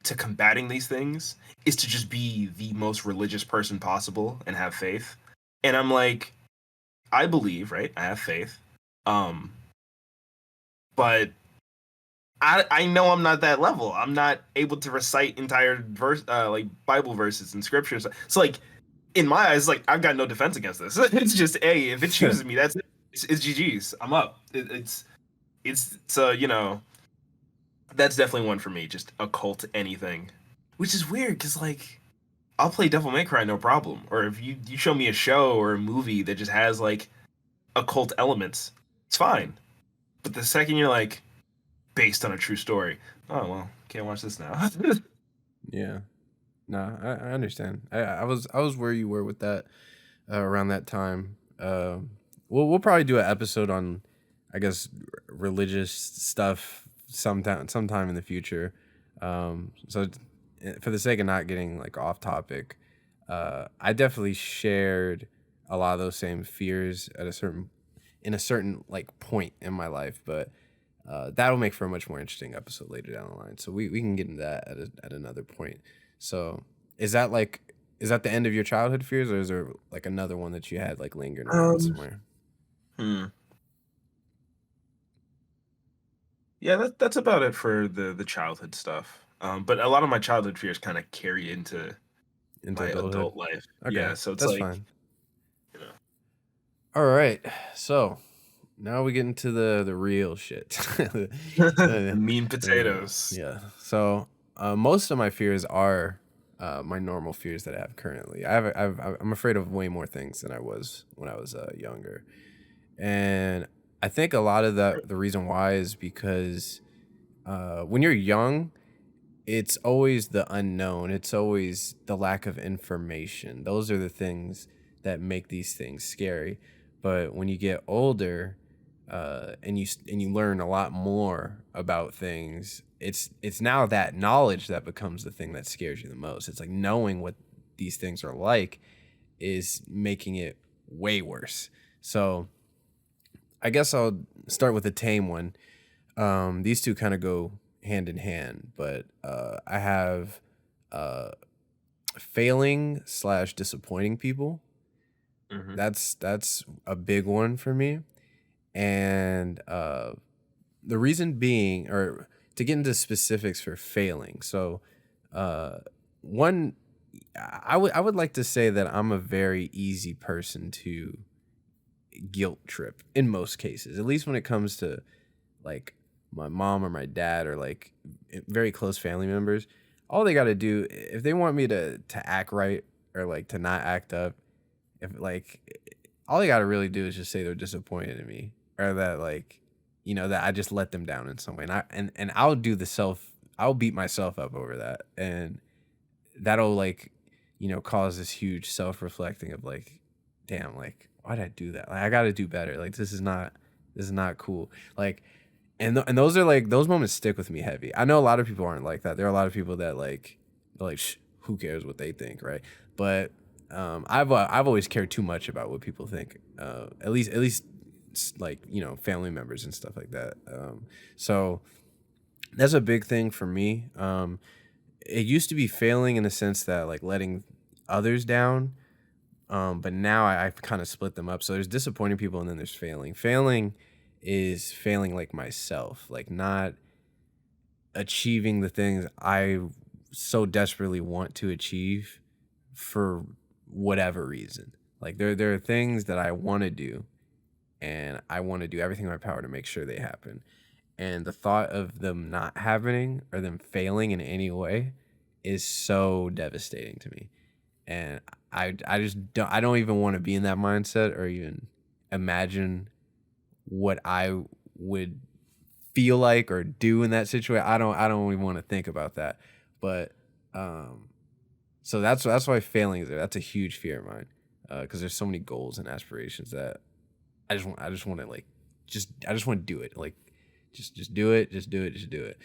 to combating these things is to just be the most religious person possible and have faith. And I'm like, I believe, right? I have faith. Um, but I know I'm not that level. I'm not able to recite entire verse like Bible verses and scriptures. So like in my eyes, like I've got no defense against this. It's just, hey, if it chooses me, that's it. It's GG's. I'm up. It's so that's definitely one for me. Just occult anything, which is weird because like I'll play Devil May Cry no problem. Or if you show me a show or a movie that just has like occult elements, it's fine. But the second you're like based on a true story, oh well, can't watch this now. Yeah. No, I understand. I was where you were with that around that time. We'll probably do an episode on, I guess, religious stuff sometime in the future. So for the sake of not getting like off topic, I definitely shared a lot of those same fears in a certain like point in my life, but that'll make for a much more interesting episode later down the line. So we can get into that at another point. So is that the end of your childhood fears, or is there like another one that you had like lingering around um, somewhere? hmm. Yeah, that's about it for the childhood stuff. But a lot of my childhood fears kind of carry into Into my adulthood? adult life. Okay, Yeah, so it's that's like, fine. you know, All right, so now we get into the real shit. the Uh, mean potatoes. yeah. So most of my fears are my normal fears that I have currently. I'm afraid of way more things than I was when I was younger, and I think a lot of the reason why is because when you're young, it's always the unknown. It's always the lack of information. Those are the things that make these things scary. But when you get older, and you learn a lot more about things, it's now that knowledge that becomes the thing that scares you the most. It's like knowing what these things are like is making it way worse. So I guess I'll start with a tame one. These two kind of go hand in hand, but I have failing slash disappointing people. Mhm. That's a big one for me. And the reason being, or to get into specifics for failing. So one, I would like to say that I'm a very easy person to guilt trip in most cases, at least when it comes to like my mom or my dad or like very close family members. All they got to do, if they want me to act right or like to not act up, if like all they got to really do is just say they're disappointed in me, or that like, you know, that I just let them down in some way, and I'll beat myself up over that, and that'll like, you know, cause this huge self-reflecting of like, damn, like why did I do that? Like I got to do better. Like this is not cool. Like, and those are like, those moments stick with me heavy. I know a lot of people aren't like that. There are a lot of people that like, they're like, who cares what they think, right? But I've always cared too much about what people think. At least like, you know, family members and stuff like that. So that's a big thing for me. It used to be failing in the sense that like letting others down. But now I've kind of split them up. So there's disappointing people and then there's failing. Failing is failing like myself, like not achieving the things I so desperately want to achieve for whatever reason. Like there are things that I want to do, and I want to do everything in my power to make sure they happen. And the thought of them not happening or them failing in any way is so devastating to me. And I just don't even want to be in that mindset or even imagine what I would feel like or do in that situation. I don't even want to think about that. But so that's why failing is there. That's a huge fear of mine, because there's so many goals and aspirations that I just want to like I just want to do it, like just do it, just do it, just do it.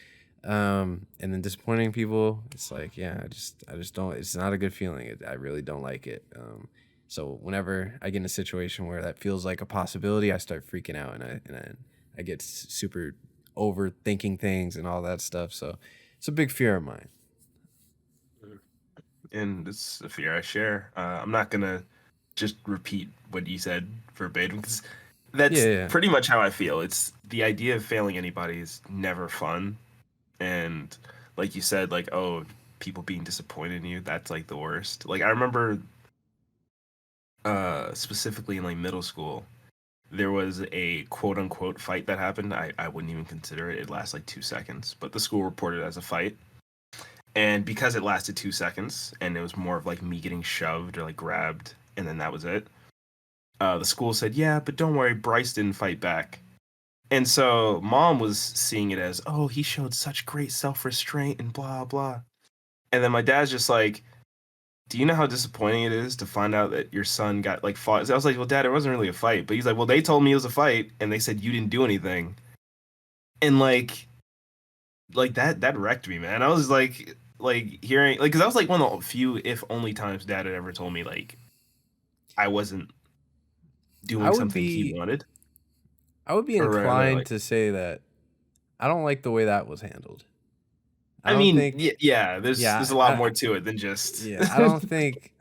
And then disappointing people, it's like, yeah, I just don't, it's not a good feeling. I really don't like it. So whenever I get in a situation where that feels like a possibility, I start freaking out, and I get super overthinking things and all that stuff. So it's a big fear of mine. And it's a fear I share. I'm not gonna just repeat what you said verbatim, because that's Yeah. pretty much how I feel. It's the idea of failing anybody is never fun, and like you said, like, oh, people being disappointed in you, that's like the worst. Like I remember, specifically in like middle school, there was a quote unquote fight that happened. I wouldn't even consider it. It lasted like 2 seconds, but the school reported it as a fight. And because it lasted 2 seconds and it was more of like me getting shoved or like grabbed, and then that was it, the school said, yeah, but don't worry, Bryce didn't fight back. And so mom was seeing it as, oh, he showed such great self restraint and blah, blah. And then my dad's just like, do you know how disappointing it is to find out that your son got like fought? So I was like, well, Dad, it wasn't really a fight. But he's like, well, they told me it was a fight and they said you didn't do anything. And like that wrecked me, man. I was like hearing, like, because that was like one of the few, if only times Dad had ever told me like I wasn't I doing would something he be wanted. I would be Or rather, inclined like, to say that I don't like the way that was handled. I I don't mean, think, yeah, there's yeah, a lot more to it than just. yeah, I don't think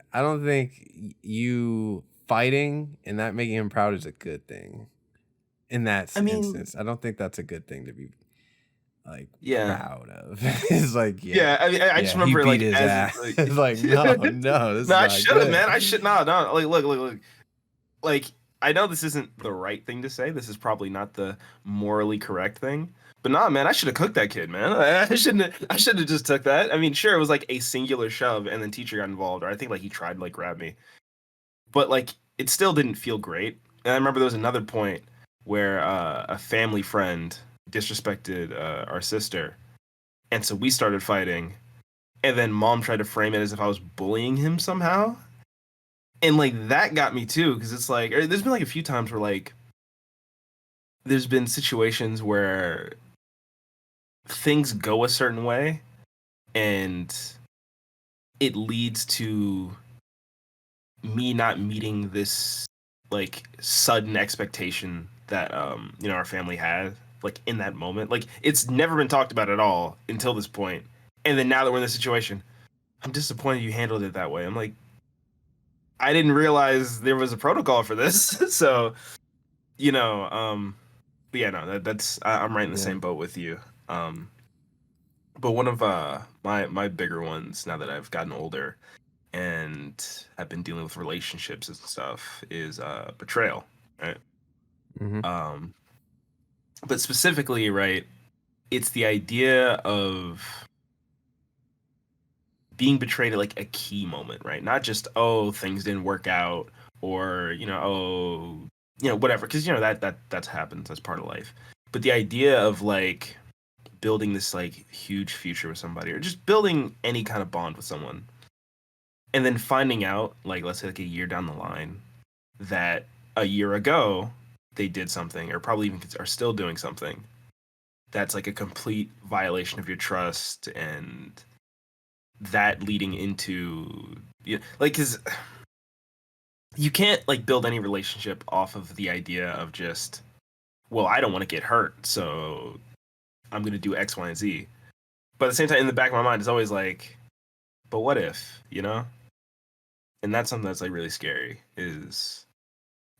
you fighting and that making him proud is a good thing. In that I mean, instance, I don't think that's a good thing to be like yeah, proud of. It's like, yeah. I just he remember beat like his as ass. like, It's like, no, this no, is I not should have, man. good. I should not. No, like, look. Like, I know this isn't the right thing to say. This is probably not the morally correct thing. But nah, man, I should have cooked that kid, man. I shouldn't have just took that. I mean, sure, it was like a singular shove and then teacher got involved, or I think like he tried to like grab me. But like it still didn't feel great. And I remember there was another point where a family friend disrespected our sister. And so we started fighting. And then mom tried to frame it as if I was bullying him somehow. And like that got me too, because it's like there's been like a few times where like there's been situations where things go a certain way and it leads to me not meeting this like sudden expectation that our family had like in that moment. Like it's never been talked about at all until this point. And then now that we're in this situation, I'm disappointed you handled it that way. I'm like, I didn't realize there was a protocol for this. So, you know, but yeah, no, I'm right in the Yeah. same boat with you. Um, but one of my bigger ones now that I've gotten older and have been dealing with relationships and stuff is betrayal, right? Mm-hmm. Um, but specifically, right, it's the idea of being betrayed at like a key moment, right? Not just oh things didn't work out or whatever, because that happens. That's part of life. But the idea of like building this like huge future with somebody or just building any kind of bond with someone, and then finding out like let's say like a year down the line that a year ago they did something or probably even are still doing something that's like a complete violation of your trust and that leading into like because you can't like build any relationship off of the idea of just well I don't want to get hurt so I'm going to do X, Y, and Z, but at the same time in the back of my mind it's always like but what if and that's something that's like really scary is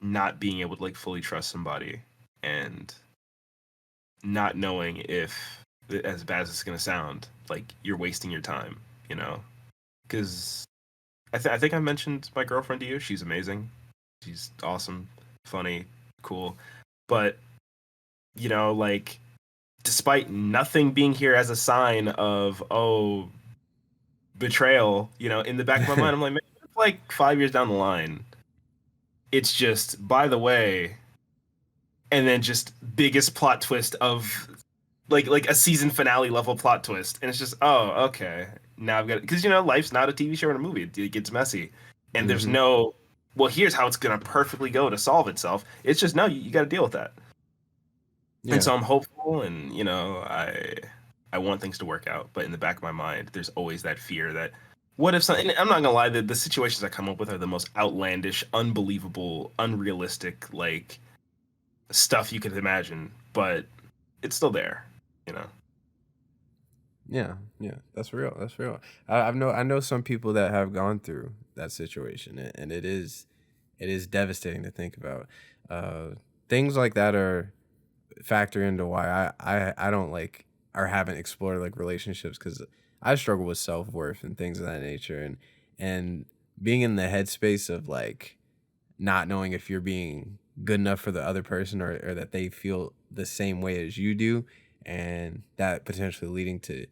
not being able to like fully trust somebody and not knowing if as bad as it's going to sound like you're wasting your time because I think I mentioned my girlfriend to you. She's amazing. She's awesome, funny, cool. But, like, despite nothing being here as a sign of, oh, betrayal, in the back of my mind, I'm like, man, like 5 years down the line, it's just, by the way, and then just biggest plot twist of like a season finale level plot twist, and it's just okay now I've got because life's not a TV show or a movie. It gets messy, and there's Mm-hmm. no well here's how it's gonna perfectly go to solve itself. It's just no, you got to deal with that. And Yeah. so I'm hopeful, and I want things to work out, but in the back of my mind there's always that fear that what if something. I'm not gonna lie, the situations I come up with are the most outlandish, unbelievable, unrealistic like stuff you could imagine, but it's still there, you know. Yeah, yeah, that's real. That's real. I know some people that have gone through that situation, and it is devastating to think about. Uh, Things like that are factor into why I don't like or haven't explored like relationships because I struggle with self worth and things of that nature, and being in the headspace of like not knowing if you're being good enough for the other person or that they feel the same way as you do, and that potentially leading to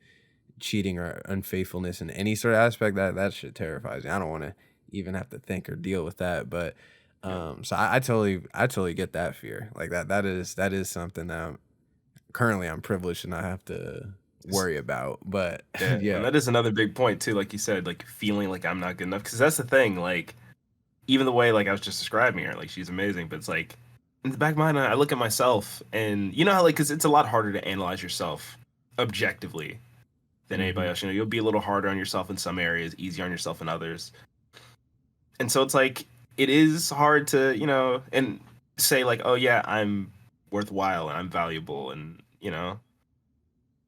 cheating or unfaithfulness in any sort of aspect, that shit terrifies me. I don't want to even have to think or deal with that. But Yeah. so I totally get that fear. Like that is something that currently I'm privileged to not have to worry about. But Yeah, and yeah. that is another big point too. Like you said, like feeling like I'm not good enough. Because that's the thing. Like even the way like I was just describing her, like she's amazing, but it's like in the back of my mind, I look at myself, and you know how like because it's a lot harder to analyze yourself objectively than anybody Hmm. else. You'll be a little harder on yourself in some areas, easier on yourself in others, and so it's like it is hard to and say like, oh yeah, I'm worthwhile and I'm valuable, and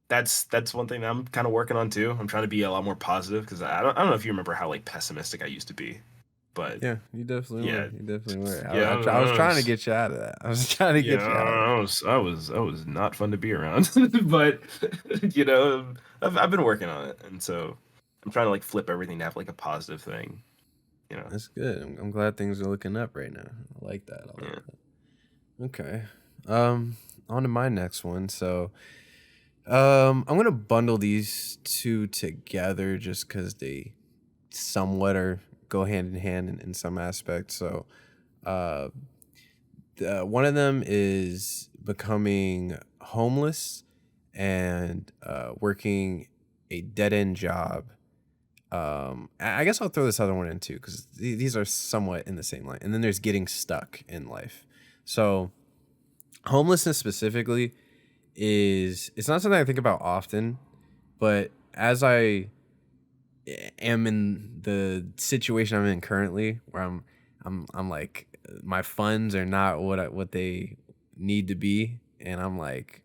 that's one thing that I'm kind of working on too. I'm trying to be a lot more positive because I don't know if you remember how like pessimistic I used to be, but Yeah, you definitely were. yeah, You definitely were. yeah, I was trying to get you out of that. I was trying to get you out of that. I was not fun to be around, but I've been working on it, and so I'm trying to like flip everything to have like a positive thing, you know. That's good. I'm glad things are looking up right now. I like that. I like Yeah. that. Okay. On to my next one. So, I'm gonna bundle these two together just because they somewhat are go hand in hand in some aspects. So, uh, one of them is becoming homeless and working a dead end job. I guess I'll throw this other one in too because these are somewhat in the same line. And then there's getting stuck in life. So homelessness specifically it's not something I think about often, but as I am in the situation I'm in currently, where I'm like my funds are not what they need to be, and I'm like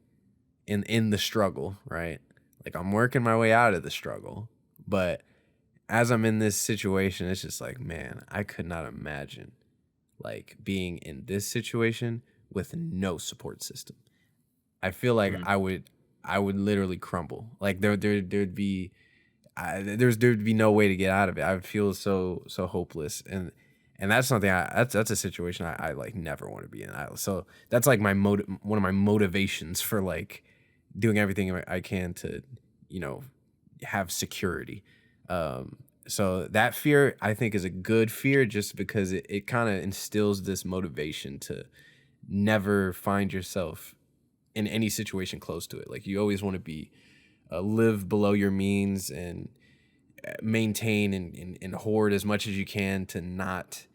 in the struggle, right? Like I'm working my way out of the struggle, but as I'm in this situation, it's just like, man, I could not imagine like being in this situation with no support system. I feel like Mm. I would literally crumble. Like there'd be there'd be no way to get out of it. I would feel so hopeless, and that's something that's a situation I like never want to be in. So that's like one of my motivations for like doing everything I can to, you know, have security. So that fear I think is a good fear just because it kind of instills this motivation to never find yourself in any situation close to it. Like you always want to be live below your means and maintain and hoard as much as you can to not,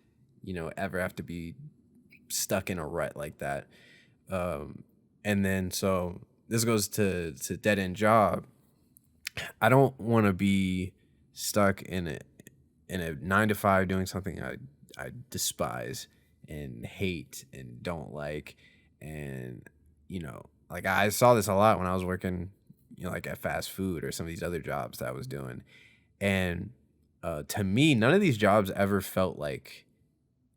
you know, ever have to be stuck in a rut like that. And then so this goes to dead end job. I don't want to be stuck in a 9 to 5 doing something I despise and hate and don't like. And, you know, like I saw this a lot when I was working, you know, like at fast food or some of these other jobs that I was doing. And to me, none of these jobs ever felt like,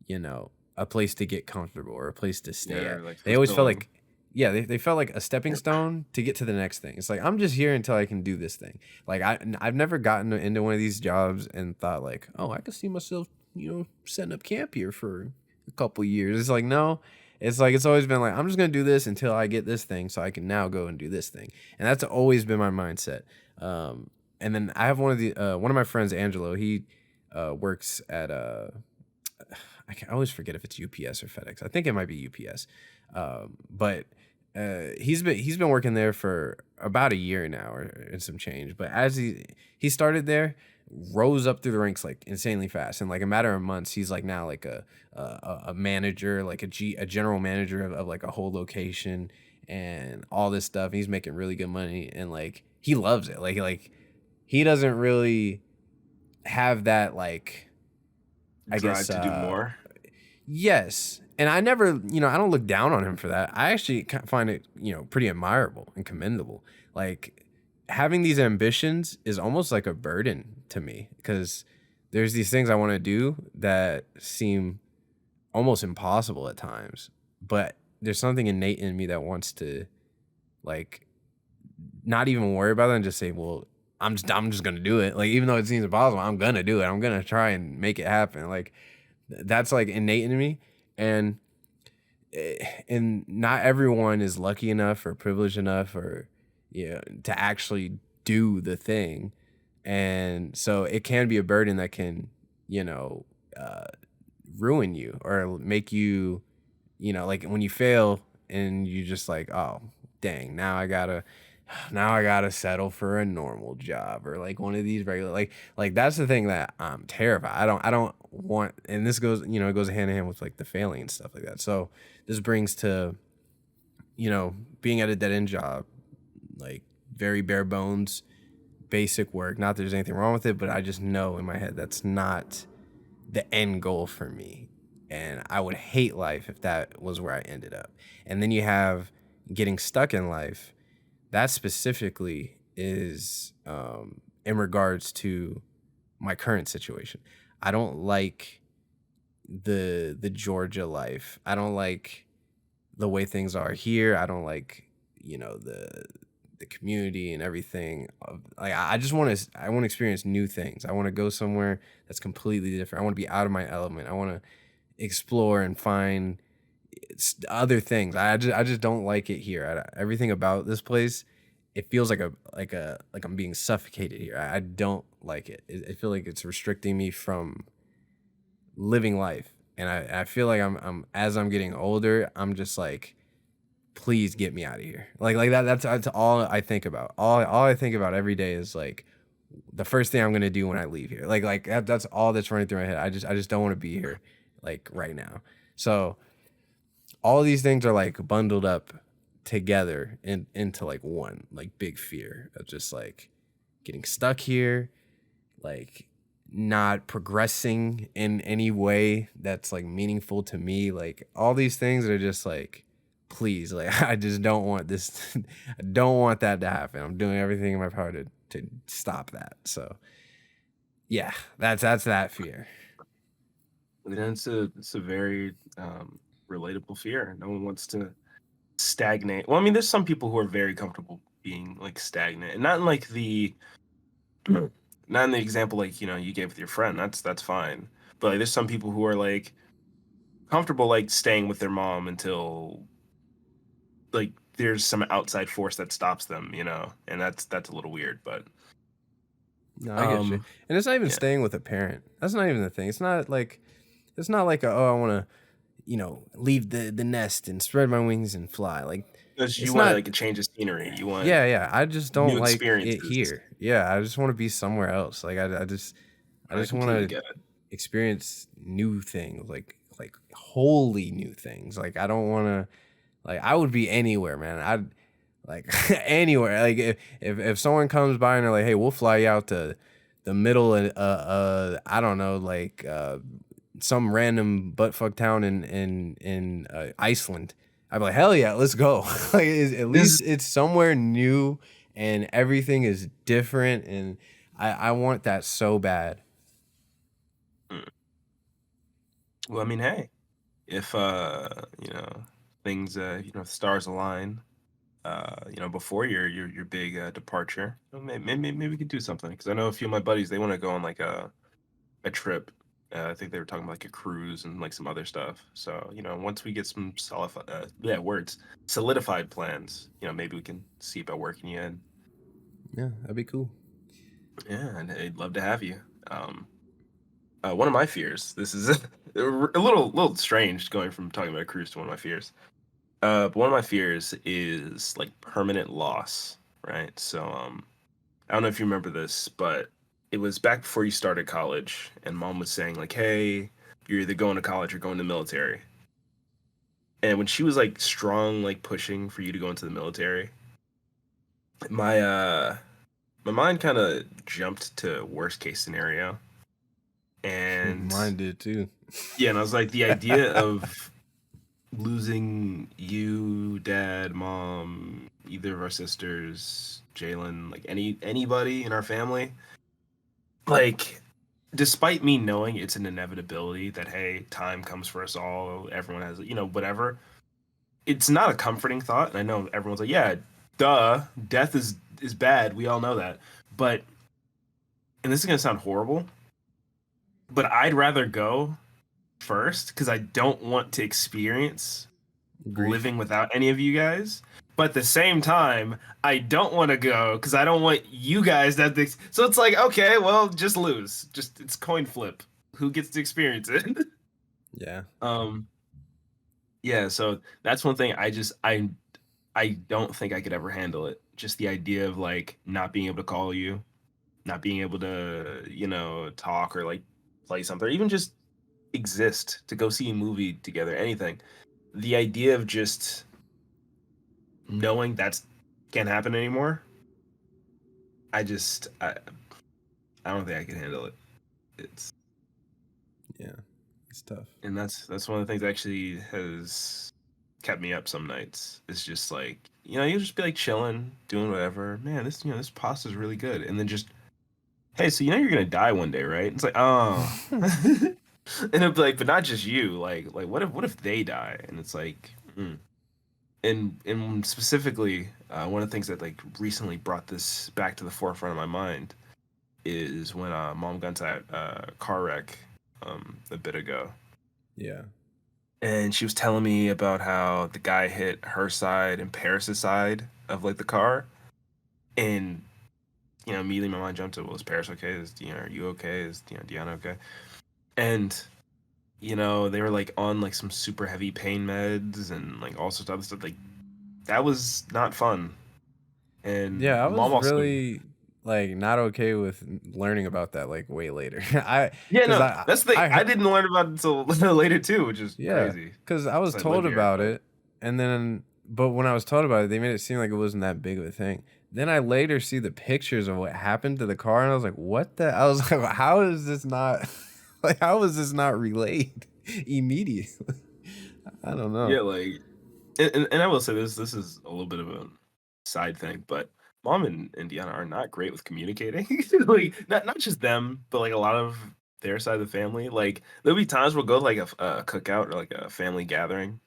you know, a place to get comfortable or a place to stay Yeah, at. like They always felt fulfilling. like, yeah, they felt like a stepping stone to get to the next thing. It's like, I'm just here until I can do this thing. Like I've never gotten into one of these jobs and thought like, oh, I could see myself, you know, setting up camp here for a couple years. It's like, no, it's like, it's always been like, I'm just going to do this until I get this thing so I can now go and do this thing. And that's always been my mindset. And then I have one of my friends, Angelo, he works at I always forget if it's UPS or FedEx. I think it might be UPS. But he's been working there for about a year now or and some change. But as he started there, rose up through the ranks like insanely fast. In like a matter of months, he's like now like a manager, like a general manager of like a whole location and all this stuff. He's making really good money and like he loves it. Like he doesn't really have that like I Drive guess to do more. yes. And I never, you know, I don't look down on him for that. I actually find it, you know, pretty admirable and commendable. Like having these ambitions is almost like a burden to me because there's these things I want to do that seem almost impossible at times. But there's something innate in me that wants to like not even worry about it and just say, well, I'm just gonna do it. Like even though it seems impossible, I'm gonna do it. I'm gonna try and make it happen. Like that's like innate in me, and not everyone is lucky enough or privileged enough or to actually do the thing, and so it can be a burden that can you know ruin you or make you like when you fail and you just like, oh dang, now I gotta settle for a normal job or like one of these regular like that's the thing that I'm terrified. I don't want, and this goes it goes hand in hand with like the failing and stuff like that. So this brings to being at a dead end job, like very bare bones, basic work. Not that there's anything wrong with it, but I just know in my head that's not the end goal for me. And I would hate life if that was where I ended up. And then you have getting stuck in life. That specifically is in regards to my current situation. I don't like the Georgia life. I don't like the way things are here. I don't like the community and everything. Like I want to experience new things. I want to go somewhere that's completely different. I want to be out of my element. I want to explore and find other things. I just don't like it here. Everything about this place, it feels like I'm being suffocated here. I don't like it. I feel like it's restricting me from living life. And I feel like I'm as I'm getting older, I'm just like, please get me out of here. Like that. That's all I think about. All I think about every day is like the first thing I'm gonna do when I leave here. That's all that's running through my head. I just don't want to be here like right now. So all these things are like bundled up together into like one like big fear of just like getting stuck here, like not progressing in any way that's like meaningful to me. Like all these things are just like, please, like I just don't want this. I don't want that to happen. I'm doing everything in my power to stop that. So Yeah, that's that fear. And it's a very relatable fear. No one wants to stagnate. Well, I mean, there's some people who are very comfortable being like stagnant, and not in like the not in the example like you gave with your friend. That's fine. But like, there's some people who are like comfortable like staying with their mom until like there's some outside force that stops them, and that's a little weird. But No, I get you. um, And it's not even yeah, staying with a parent. That's not even the thing. It's not like oh, I want to, leave the nest and spread my wings and fly. Like because you it's want not. like a change of scenery. You want Yeah. I just new don't like it experiences. here. Yeah, I just want to be somewhere else. Like I I just want completely to get it. experience new things, like wholly new things. Like I don't want to. Like I would be anywhere, man. I'd like anywhere. Like if someone comes by and they're like, "Hey, we'll fly you out to the middle of I don't know, like some random buttfuck town in Iceland," I'd be like, "Hell yeah, let's go!" Like at This least it's somewhere new and everything is different, and I want that so bad. mm, well, I mean, hey, if things stars align, before your big departure, maybe we could do something. Because I know a few of my buddies they want to go on like a trip. I think they were talking about like a cruise and like some other stuff. So once we get some solidified plans, maybe we can see about working you in. Yeah, that'd be cool. Yeah, and I'd love to have you. Um, one of my fears. This is a little strange going from talking about a cruise to one of my fears. But one of my fears is like permanent loss, right? So I don't know if you remember this, but it was back before you started college, and mom was saying like, "Hey, you're either going to college or going to the military." And when she was like strong, like pushing for you to go into the military, my my mind kind of jumped to worst case scenario, and Mine did too. yeah, and I was like, the idea of losing you, dad, mom, either of our sisters, Jalen, like anybody in our family, like despite me knowing it's an inevitability that hey, time comes for us all, everyone has whatever. It's not a comforting thought, and I know everyone's like, yeah, duh, death is bad. We all know that, but and this is gonna sound horrible, but I'd rather go first because I don't want to experience Grief. living without any of you guys. But at the same time, I don't want to go because I don't want you guys to have to. So it's like, okay, well, just lose. Just it's coin flip. Who gets to experience it? Yeah. um, yeah. So that's one thing. I don't think I could ever handle it. Just the idea of like not being able to call you, not being able to talk or like play something, or even just exist to go see a movie together. Anything. The idea of just knowing that's can't happen anymore. I just I don't think I can handle it. It's Yeah. It's tough. and that's one of the things that actually has kept me up some nights. It's just like you just be like chilling, doing whatever. Man, this pasta's really good, and then just hey, so you're gonna die one day, right? It's like oh, and it'd be like, but not just you. Like what if they die? And it's like. And specifically, one of the things that like recently brought this back to the forefront of my mind is when mom got into that car wreck a bit ago, Yeah. and she was telling me about how the guy hit her side and Paris's side of like the car, and immediately my mind jumped to, well, is Paris okay? Are you okay? Is Deanna okay? And they were like on like some super heavy pain meds and like all sorts of other stuff. Like that was not fun. And Yeah, I was mom also really like not okay with learning about that like way later. I yeah, cuz no, that's the thing. I I heard, didn't learn about it until later too, which is yeah, crazy. cuz I was 'Cause I live told here, about but it, and then but when I was told about it, they made it seem like it wasn't that big of a thing. Then I later see the pictures of what happened to the car, and I was like, "What the?" I was like, "How is this not like how is this not relayed immediately?" I don't know. yeah, like and I will say this is a little bit of a side thing, but Mom and Deanna are not great with communicating. Like, not just them, but like a lot of their side of the family. Like, there'll be times we'll go to like a cookout or like a family gathering.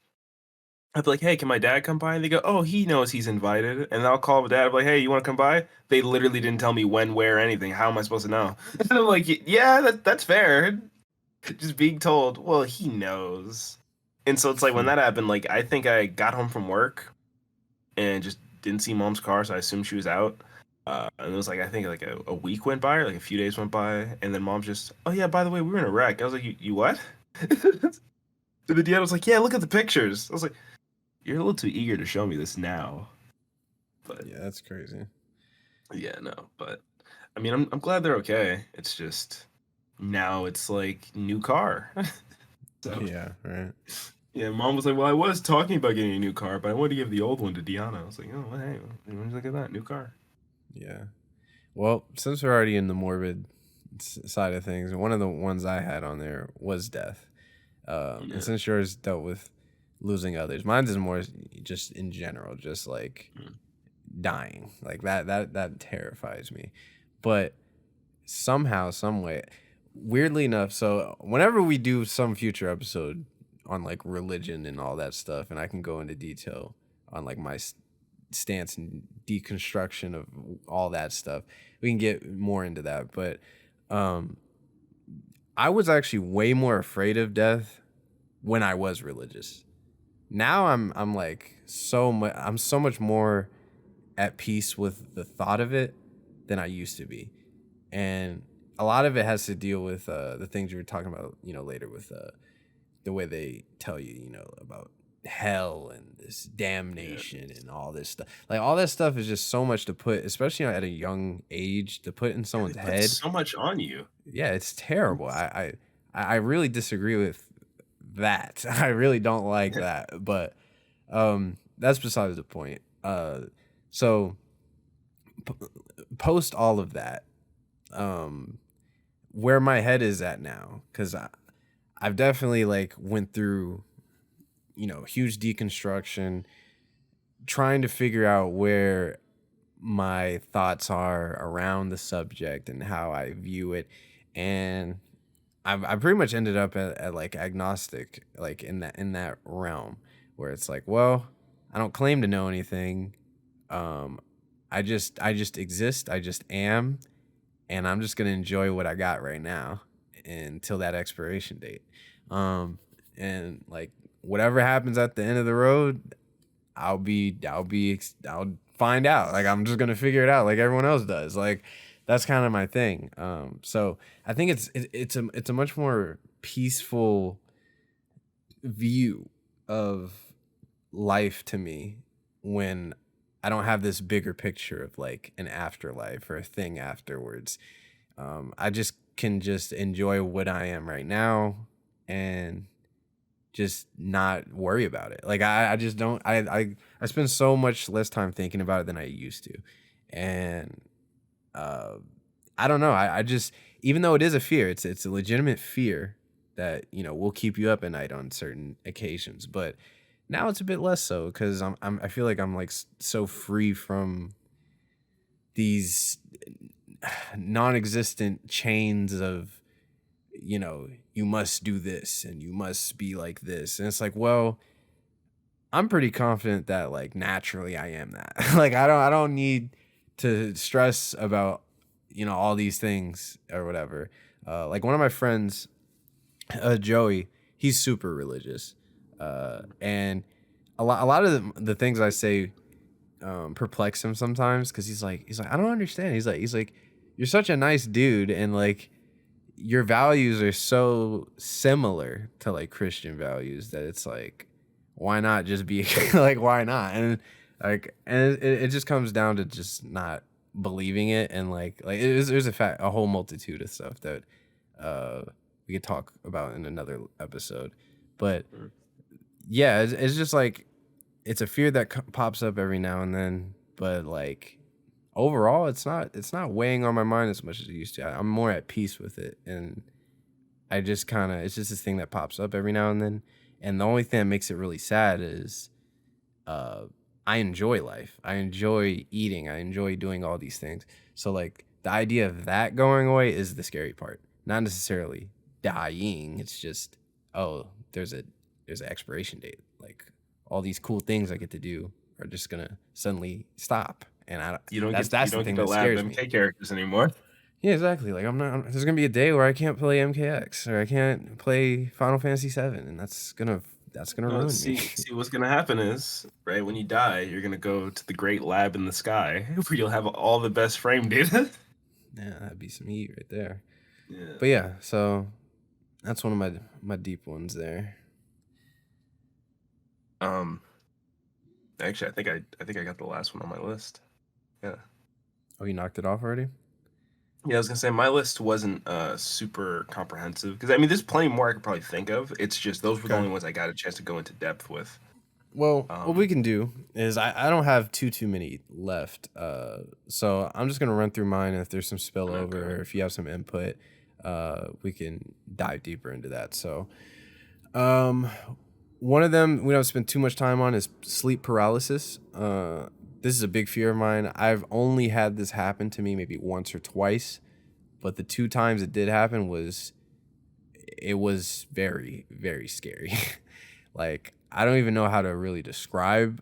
I'd be like, "Hey, can my dad come by?" And they go, "Oh, he knows he's invited." And I'll call the dad. I'll be like, "Hey, you want to come by?" They literally didn't tell me when, where, anything. How am I supposed to know? And I'm like, "Yeah, that's fair." Just being told, well, he knows. And so it's like when that happened, like I think I got home from work and just didn't see mom's car, so I assumed she was out. And it was like I think like a week went by, or like a few days went by, and then mom's just, oh yeah, by the way, we were in a wreck. I was like, you what? And the dad was like, yeah, look at the pictures. I was like, you're a little too eager to show me this now. But Yeah, that's crazy. yeah, no. But I mean, I'm glad they're okay. It's just now it's like new car. So Yeah, right. yeah, mom was like, well, I was talking about getting a new car, but I wanted to give the old one to Deanna. I was like, oh, well, hey, look at that new car. Yeah. Well, since we're already in the morbid side of things, one of the ones I had on there was death. Yeah. And since yours dealt with losing others, mine's is more just in general, just like dying. Like that terrifies me. But somehow, some way, weirdly enough, so whenever we do some future episode on like religion and all that stuff, and I can go into detail on like my stance and deconstruction of all that stuff, we can get more into that. But I was actually way more afraid of death when I was religious. Now I'm like I'm so much more at peace with the thought of it than I used to be. And a lot of it has to deal with the things you were talking about, later with the way they tell you, about hell and this damnation and all this stuff. Like all that stuff is just so much to put, especially at a young age, to put in someone's They put head. so much on you. Yeah, it's terrible. I really disagree with that. I really don't like that. But that's besides the point. So post all of that, where my head is at now, because I've definitely like went through, huge deconstruction, trying to figure out where my thoughts are around the subject and how I view it. And I pretty much ended up at like agnostic, like in that realm where it's like, well, I don't claim to know anything. Um, I just exist. I just am, and I'm just gonna enjoy what I got right now until that expiration date. And like whatever happens at the end of the road, I'll find out. Like I'm just gonna figure it out like everyone else does. Like that's kind of my thing. So I think it's a much more peaceful view of life to me when I don't have this bigger picture of like an afterlife or a thing afterwards. I just can just enjoy what I am right now and just not worry about it. Like I just don't I spend so much less time thinking about it than I used to. And uh I don't know. I just, even though it is a fear, it's a legitimate fear that, will keep you up at night on certain occasions. But now it's a bit less so because I feel like I'm like so free from these non-existent chains of, you must do this and you must be like this. And it's like, well, I'm pretty confident that like naturally I am that. Like I don't need to stress about, all these things or whatever. Like one of my friends, Joey, he's super religious. And a lot of the things I say perplex him sometimes because he's like I don't understand. He's like you're such a nice dude and like your values are so similar to like Christian values that it's like why not just be like why not? And it just comes down to just not believing it. And like there's a whole multitude of stuff that uh we could talk about in another episode. But yeah, it's just like it's a fear that pops up every now and then, but like overall it's not weighing on my mind as much as it used to. I'm more at peace with it. And I just kind of, it's just this thing that pops up every now and then. And the only thing that makes it really sad is I enjoy life. I enjoy eating. I enjoy doing all these things. So like the idea of that going away is the scary part. Not necessarily dying. It's just, oh, there's an expiration date. Like all these cool things I get to do are just gonna suddenly stop. And You don't that's get you the don't get thing to that lab scares me. MK characters anymore. Yeah, exactly. Like I'm not. There's gonna be a day where I can't play MKX or I can't play Final Fantasy VII, and that's gonna No, ruin me. see what's gonna happen is, right, when you die, you're gonna go to the great lab in the sky where you'll have all the best frame data. Yeah, that'd be some heat right there. Yeah. But yeah, so that's one of my deep ones there. Um Actually, I think I got the last one on my list. Yeah. Oh, you knocked it off already? Yeah, I was gonna say my list wasn't super comprehensive because I mean there's plenty more I could probably think of. It's just those were the Okay. only ones I got a chance to go into depth with. Well, what we Um, can do is I don't have too many left. So I'm just gonna run through mine, and if there's some spillover Okay. or if you have some input, we can dive deeper into that. So, one of them we don't spend too much time on is sleep paralysis. This is a big fear of mine. I've only had this happen to me maybe once or twice, but the 2 times it did happen it was very, very scary. Like, I don't even know how to really describe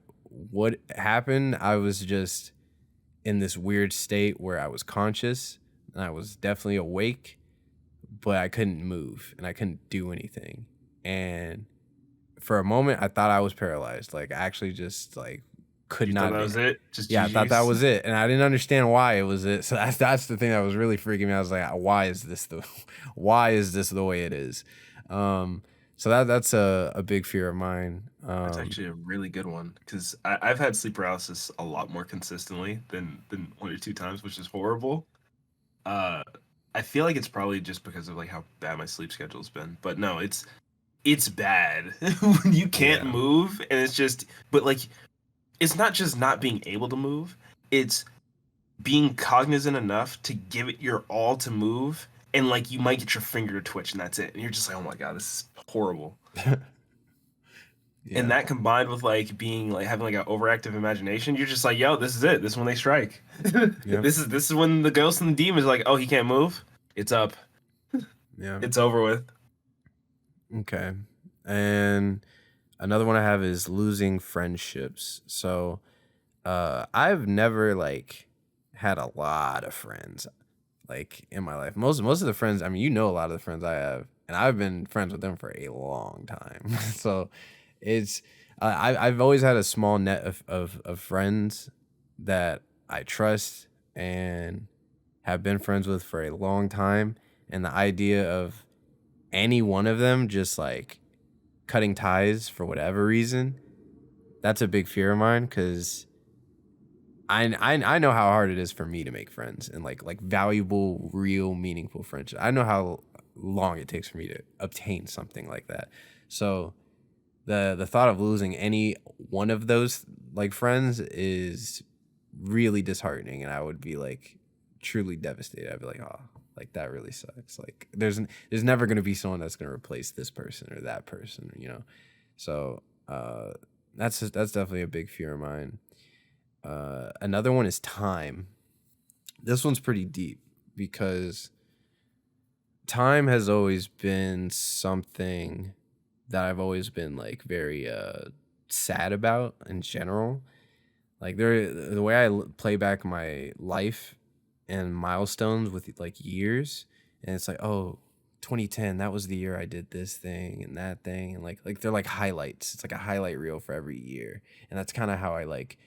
what happened. I was just in this weird state where I was conscious and I was definitely awake, but I couldn't move and I couldn't do anything. And for a moment, I thought I was paralyzed. Like, I actually just like could you thought not. that was it? Just Yeah, I thought that GG's? was it, and I didn't understand why it was it. So that's the thing that was really freaking me. I was like, why is this why is this the way it is? So that's a big fear of mine. That's actually a really good one because I've had sleep paralysis a lot more consistently than 1 or 2 times, which is horrible. Uh, I feel like it's probably just because of like how bad my sleep schedule's been. But no, it's bad when you can't Yeah. move and it's just but like it's not just not being able to move, it's being cognizant enough to give it your all to move and like you might get your finger to twitch and that's it. And you're just like, "Oh my god, this is horrible." Yeah. And that combined with like being like having like an overactive imagination, you're just like, "Yo, this is it. This is when they strike." Yep. This is when the ghost and the demon is like, "Oh, he can't move. It's up. Yeah. It's over with." Okay. And another one I have is losing friendships. So I've never like had a lot of friends like in my life. Most of the friends, I mean, you know a lot of the friends I have, and I've been friends with them for a long time. So it's I've always had a small net of friends that I trust and have been friends with for a long time. And the idea of any one of them just like cutting ties for whatever reason, that's a big fear of mine because I know how hard it is for me to make friends and like valuable, real, meaningful friendship. I know how long it takes for me to obtain something like that. So the thought of losing any one of those like friends is really disheartening, and I would be like truly devastated. I'd be like, oh, like that really sucks. Like there's never gonna be someone that's gonna replace this person or that person, you know. So that's definitely a big fear of mine. Another one is time. This one's pretty deep because time has always been something that I've always been like very sad about in general. Like the way I play back my life and milestones with like years, and it's like, oh, 2010, that was the year I did this thing and that thing, and like they're like highlights. It's like a highlight reel for every year, and that's kind of how I like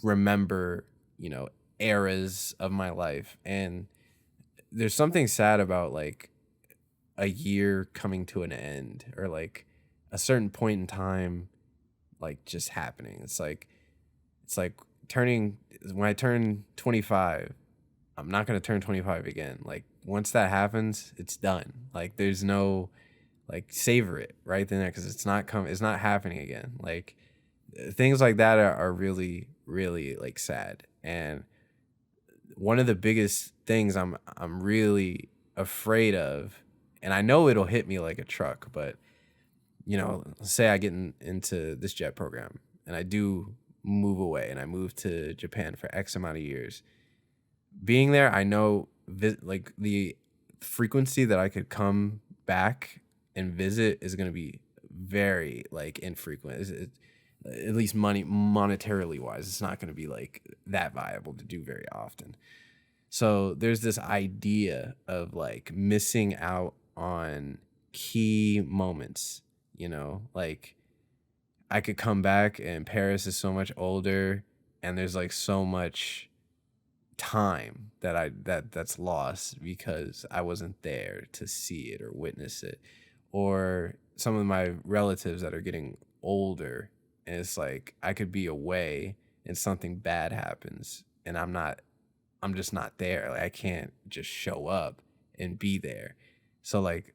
remember, you know, eras of my life. And there's something sad about like a year coming to an end or like a certain point in time like just happening. It's like turning when I turn 25, I'm not going to turn 25 again. Like once that happens, it's done. Like there's no like savor it right then because it's not happening again. Like things like that are really really like sad. And one of the biggest things I'm really afraid of, and I know it'll hit me like a truck, but you know, say I get into this jet program and I do move away and I moved to Japan for X amount of years, being there, I know like the frequency that I could come back and visit is going to be very like infrequent. At least monetarily wise, it's not going to be like that viable to do very often. So there's this idea of like missing out on key moments, like I could come back and Paris is so much older and there's like so much time that's lost because I wasn't there to see it or witness it. Or some of my relatives that are getting older and it's like I could be away and something bad happens and I'm just not there. Like I can't just show up and be there. So like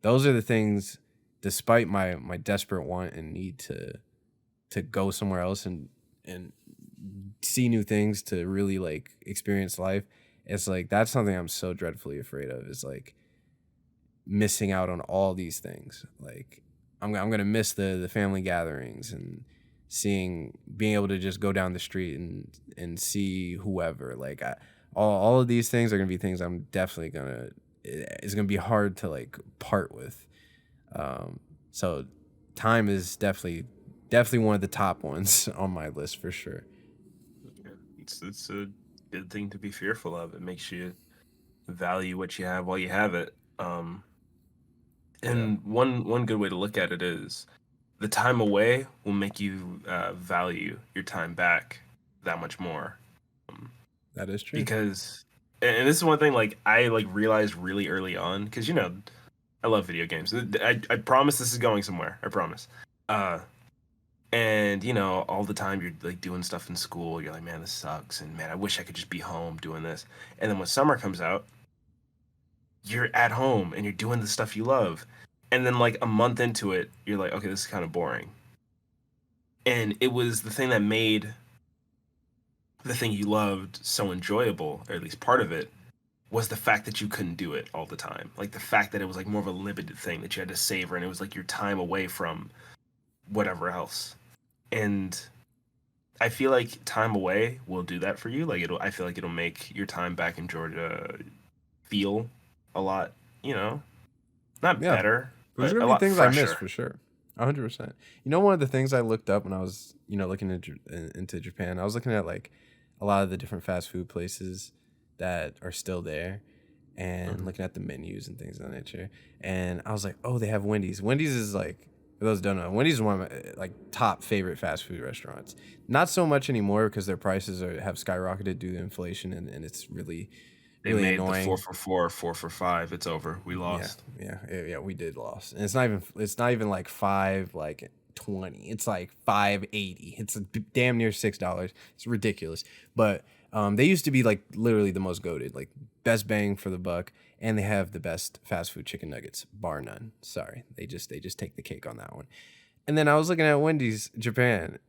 those are the things, despite my desperate want and need to go somewhere else and see new things, to really like experience life. It's like that's something I'm so dreadfully afraid of, is like missing out on all these things. Like I'm gonna miss the family gatherings and being able to just go down the street and see whoever. Like all of these things are gonna be things I'm definitely gonna. It's gonna be hard to like part with. So time is definitely one of the top ones on my list for sure. Yeah, it's a good thing to be fearful of. It makes you value what you have while you have it. And one good way to look at it is the time away will make you value your time back that much more. That is true. Because, and this is one thing like I like realized really early on, because I love video games. I promise this is going somewhere. I promise. And all the time you're like doing stuff in school. You're like, man, this sucks, and man, I wish I could just be home doing this. And then when summer comes out, you're at home and you're doing the stuff you love. And then like a month into it, you're like, okay, this is kind of boring. And it was the thing that made the thing you loved so enjoyable, or at least part of it, was the fact that you couldn't do it all the time. Like the fact that it was like more of a limited thing that you had to savor, and it was like your time away from whatever else. And I feel like time away will do that for you. Like I feel like it'll make your time back in Georgia feel a lot, not better. There's But gonna a be lot things fresher. I miss for sure, 100%. One of the things I looked up when I was looking into Japan, I was looking at like a lot of the different fast food places that are still there, and looking at the menus and things of that nature. And I was like, oh, they have Wendy's. Wendy's is like, for those who don't know, Wendy's is one of my like top favorite fast food restaurants. Not so much anymore because their prices have skyrocketed due to inflation, and it's really They made annoying. the 4 for $4, 4 for $5. It's over. We lost. Yeah, we did lost. And it's not even like 5.20. It's like 5.80. It's damn near $6. It's ridiculous. But they used to be like literally the most goated, like best bang for the buck, and they have the best fast food chicken nuggets, bar none. Sorry, they just take the cake on that one. And then I was looking at Wendy's Japan,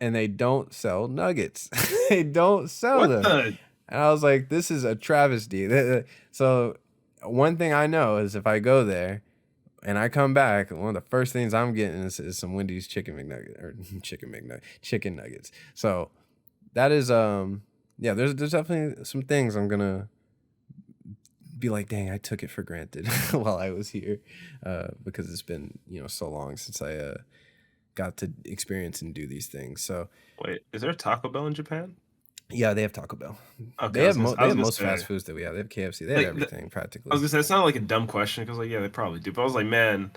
and they don't sell nuggets. They don't sell them. And I was like, this is a travesty. So one thing I know is if I go there and I come back, one of the first things I'm getting is some Wendy's chicken nuggets. So that is there's definitely some things I'm gonna be like, dang, I took it for granted while I was here, because it's been so long since I got to experience and do these things. So Wait, is there a Taco Bell in Japan? yeah, they have Taco Bell. Okay, They have most fast foods that we have. They have KFC. They have everything practically. I was gonna say, it's not like a dumb question because like, yeah, they probably do. But I was like, man,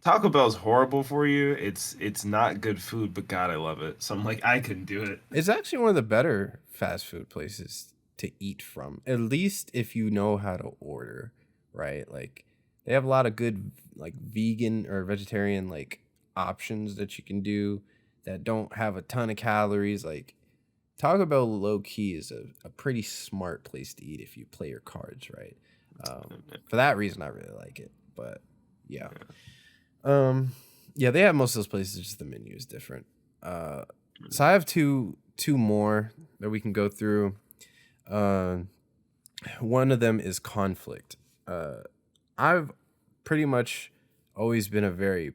Taco Bell's horrible for you. It's not good food, but God, I love it. So I'm like, I couldn't do it. It's actually one of the better fast food places to eat from, at least if you know how to order, right? Like they have a lot of good like vegan or vegetarian like options that you can do that don't have a ton of calories. Like Taco Bell low key is a pretty smart place to eat if you play your cards right. For that reason, I really like it. But yeah, they have most of those places. Just the menu is different. So I have two more that we can go through. One of them is conflict. I've pretty much always been a very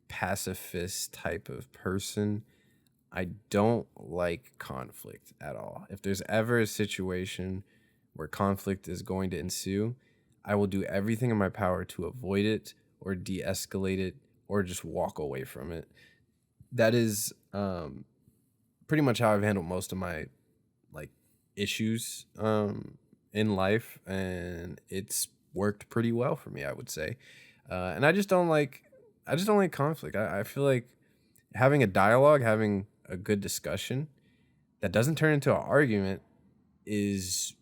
pacifist type of person. I don't like conflict at all. If there's ever a situation where conflict is going to ensue, I will do everything in my power to avoid it or de-escalate it or just walk away from it. That is pretty much how I've handled most of my like issues in life, and it's worked pretty well for me, I would say. And I just don't like conflict. I feel like having a dialogue, having a good discussion that doesn't turn into an argument is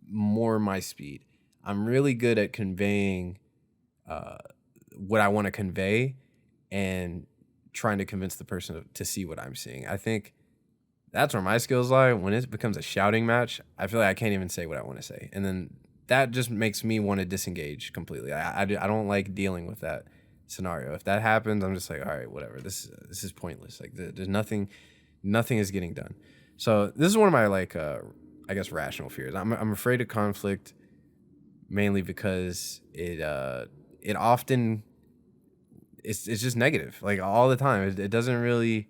more my speed. I'm really good at conveying uh, what I want to convey and trying to convince the person to see what I'm seeing. I think that's where my skills lie. When it becomes a shouting match, I feel like I can't even say what I want to say. And then that just makes me want to disengage completely. I don't like dealing with that scenario. If that happens, I'm just like, all right, whatever. This is pointless. Like there's nothing is getting done. So this is one of my I guess rational fears. I'm afraid of conflict mainly because it often it's just negative, like all the time. It doesn't really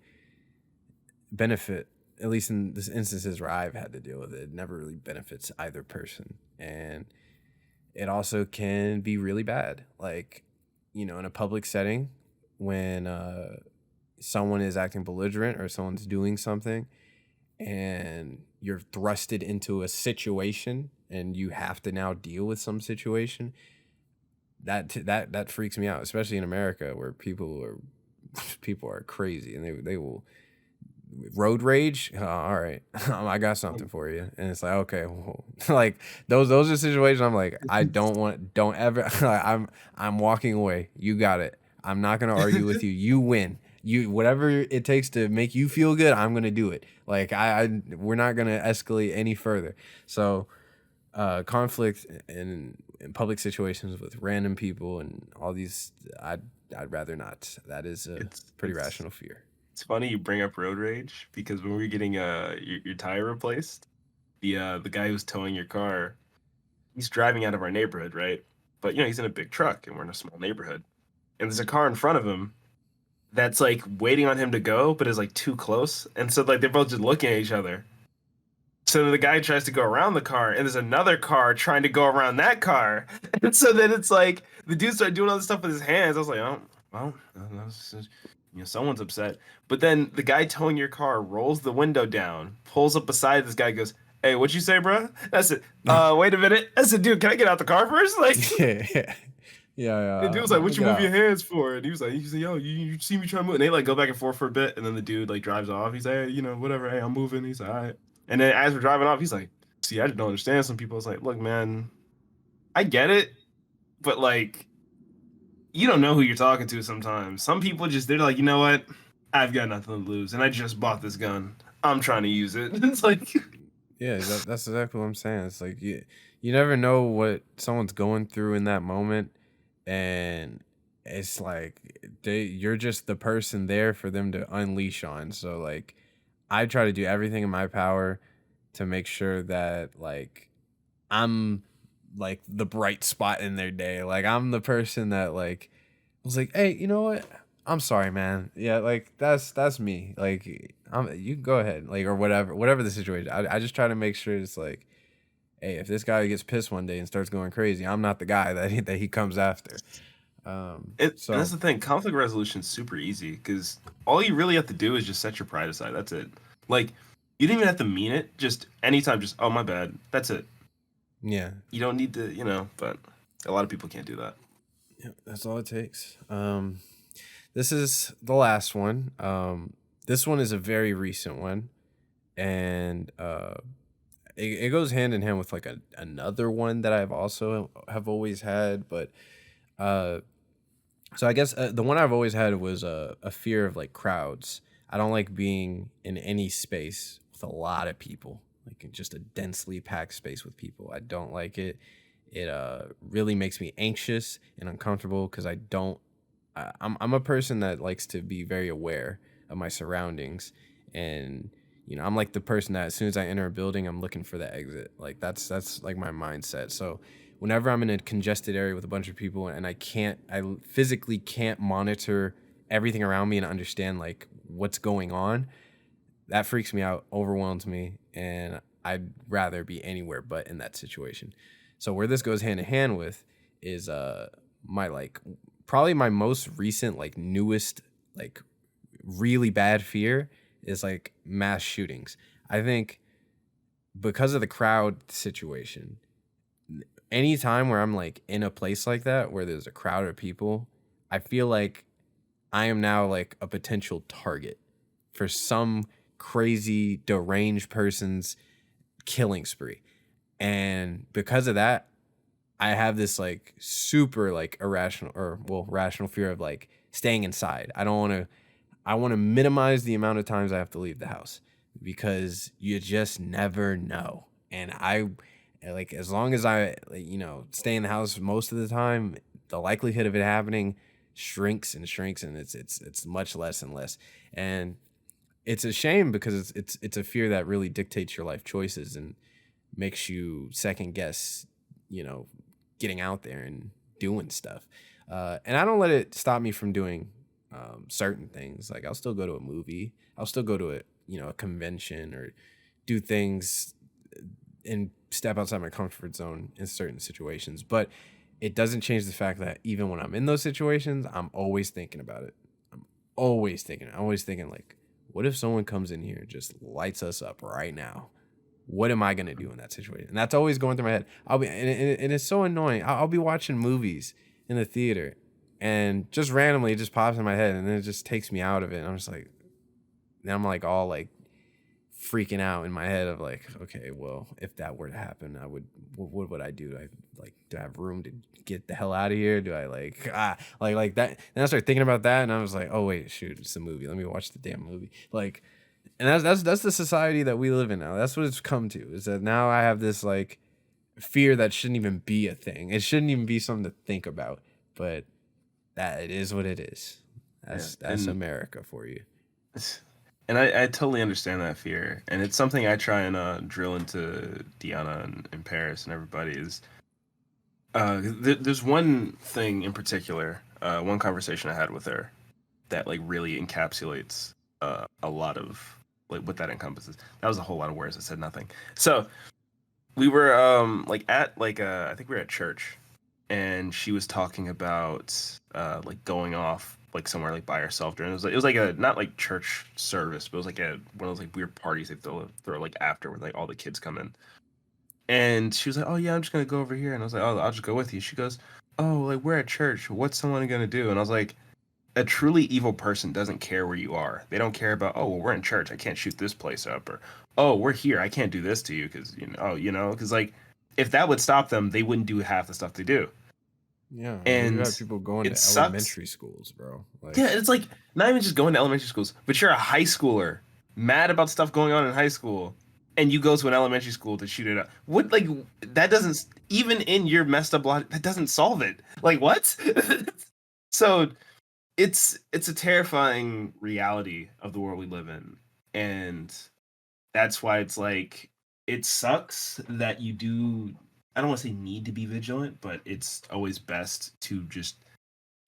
benefit, at least in this instances where I've had to deal with it. It never really benefits either person, and it also can be really bad. Like, in a public setting when someone is acting belligerent or someone's doing something and you're thrusted into a situation and you have to now deal with some situation, that freaks me out, especially in America where people are crazy and they will road rage. Oh, all right, I got something for you, and it's like, okay, well, like those are situations I'm like, I don't ever. I'm walking away. You got it. I'm not gonna argue with you. You win. You whatever it takes to make you feel good, I'm gonna do it. Like we're not gonna escalate any further. So conflict in public situations with random people and all these, I'd rather not. That is a pretty rational fear. It's funny you bring up road rage because when we were getting your tire replaced, the guy who's towing your car, he's driving out of our neighborhood, right? But he's in a big truck and we're in a small neighborhood. And there's a car in front of him that's like waiting on him to go, but is like too close. And so like they're both just looking at each other. So then the guy tries to go around the car, and there's another car trying to go around that car. And so then it's like the dude started doing all this stuff with his hands. I was like, oh, well, someone's upset. But then the guy towing your car rolls the window down, pulls up beside this guy, goes, "Hey, what'd you say, bro?" I said, "Wait a minute." I said, "Dude, can I get out the car first?" Like, yeah. The dude was like, "What you move your hands for?" And he was like, "Yo, you see me trying to move?" And they like go back and forth for a bit, and then the dude like drives off. He's like, "Hey, whatever. Hey, I'm moving." He's like, "All right." And then as we're driving off, he's like, "See, I just don't understand some people." I was like, "Look, man, I get it, but like, you don't know who you're talking to sometimes. Some people they're like, you know what? I've got nothing to lose, and I just bought this gun. I'm trying to use it." It's like, yeah, that's exactly what I'm saying. It's like you never know what someone's going through in that moment, and it's like you're just the person there for them to unleash on. So like, I try to do everything in my power to make sure that like I'm like the bright spot in their day. Like I'm the person that like was like, "Hey, you know what? I'm sorry, man. Yeah, like that's me. Like you can go ahead, like, or whatever the situation. I just try to make sure it's like, hey, if this guy gets pissed one day and starts going crazy, I'm not the guy that he comes after." and that's the thing. Conflict resolution is super easy because all you really have to do is just set your pride aside. That's it. Like, you don't even have to mean it. Just anytime, just, "Oh, my bad." That's it. Yeah. You don't need to, but a lot of people can't do that. Yeah, that's all it takes. This is the last one. This one is a very recent one, and it goes hand in hand with like another one that I've also have always had. But so I guess the one I've always had was a fear of like crowds. I don't like being in any space with a lot of people, like in just a densely packed space with people. I don't like it. It really makes me anxious and uncomfortable because I'm a person that likes to be very aware of my surroundings, and I'm like the person that as soon as I enter a building, I'm looking for the exit. Like that's like my mindset. So whenever I'm in a congested area with a bunch of people and I physically can't monitor everything around me and understand like what's going on, that freaks me out, overwhelms me, and I'd rather be anywhere but in that situation. So where this goes hand in hand with is my like probably my most recent like newest like really bad fear is like mass shootings. I think because of the crowd situation, anytime where I'm like in a place like that where there's a crowd of people, I feel like I am now like a potential target for some crazy deranged person's killing spree. And because of that, I have this like super like irrational or well rational fear of like staying inside. I want to minimize the amount of times I have to leave the house because you just never know. And I like as long as I like, stay in the house most of the time, the likelihood of it happening shrinks and shrinks, and it's much less and less. And it's a shame because it's a fear that really dictates your life choices and makes you second guess, getting out there and doing stuff. And I don't let it stop me from doing certain things. Like I'll still go to a movie. I'll still go to a convention or do things and step outside my comfort zone in certain situations. But it doesn't change the fact that even when I'm in those situations, I'm always thinking about it. I'm always thinking like, what if someone comes in here and just lights us up right now? What am I gonna do in that situation? And that's always going through my head. And it's so annoying. I'll be watching movies in the theater, and just randomly it just pops in my head, and then it just takes me out of it. And I'm just like, now I'm like all like freaking out in my head of like, okay, well, if that were to happen, what would I do? Do I have room to get the hell out of here? Do I like that? And I started thinking about that, and I was like, oh wait, shoot, it's a movie. Let me watch the damn movie. Like, and that's the society that we live in now. That's what it's come to. Is that now I have this like fear that shouldn't even be a thing. It shouldn't even be something to think about. But that it is what it is. That's America for you. And I totally understand that fear, and it's something I try and drill into Deanna and Paris and everybody is. There's one thing in particular, one conversation I had with her, that like really encapsulates a lot of like what that encompasses. That was a whole lot of words. I said nothing. So we were like at like I think we were at church, and she was talking about like going off like somewhere like by herself during it was like a not like church service, but it was like one of those like weird parties they throw like after when like all the kids come in. And she was like, "Oh yeah, I'm just gonna go over here." And I was like, "Oh, I'll just go with you." She goes, "Oh, like we're at church. What's someone gonna do?" And I was like, a truly evil person doesn't care where you are. They don't care about, oh, well, we're in church. I can't shoot this place up, or oh, we're here. I can't do this to you because because like if that would stop them, they wouldn't do half the stuff they do. Yeah, you And have people going it to sucks. elementary schools, bro. Like, Yeah, it's like not even just going to elementary schools, but you're a high schooler mad about stuff going on in high school, and you go to an elementary school to shoot it up. What like that doesn't even in your messed up logic that doesn't solve it. Like what? So it's a terrifying reality of the world we live in, and that's why it's like it sucks that you do. I don't want to say need to be vigilant, but it's always best to just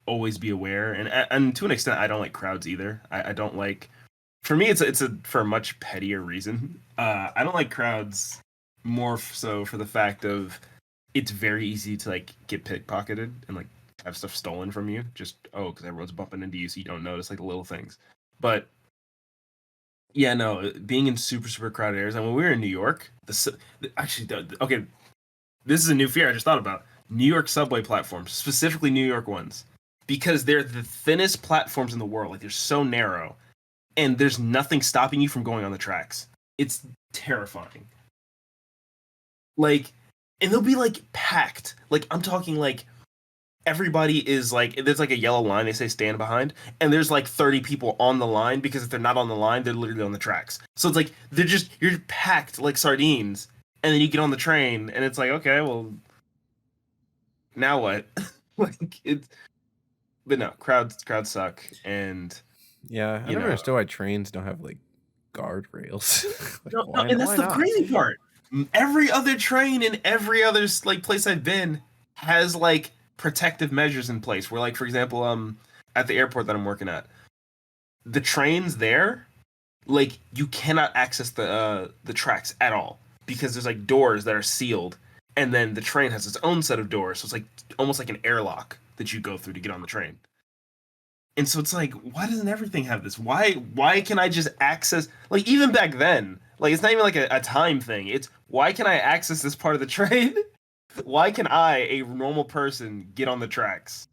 always be aware. And to an extent, I don't like crowds either. I don't like. For me, it's a for a much pettier reason. I don't like crowds more so for the fact of it's very easy to like get pickpocketed and like have stuff stolen from you. Just because everyone's bumping into you, so you don't notice like the little things. But yeah, no, being in super crowded areas. And when we were in New York, okay, this is a new fear I just thought about. New York subway platforms, specifically New York ones, because they're the thinnest platforms in the world. Like they're so narrow, and there's nothing stopping you from going on the tracks. It's terrifying. Like, and they'll be like packed. Like I'm talking like everybody is like there's like a yellow line they say stand behind, and there's like 30 people on the line because if they're not on the line, they're literally on the tracks. So it's like you're packed like sardines, and then you get on the train, and it's like okay, well, now what? Like it's but no, crowds suck, and yeah, I you never know understood why trains don't have like guardrails. Like, no, and that's why the not? crazy part. Every other train in every other like place I've been has like protective measures in place. Where like for example, at the airport that I'm working at, the trains there like you cannot access the tracks at all because there's like doors that are sealed, and then the train has its own set of doors, so it's like almost like an airlock that you go through to get on the train. And so it's like, why doesn't everything have this? Why can I just access, like, even back then, like it's not even like a time thing. It's why can I access this part of the train? Why can I, a normal person, get on the tracks?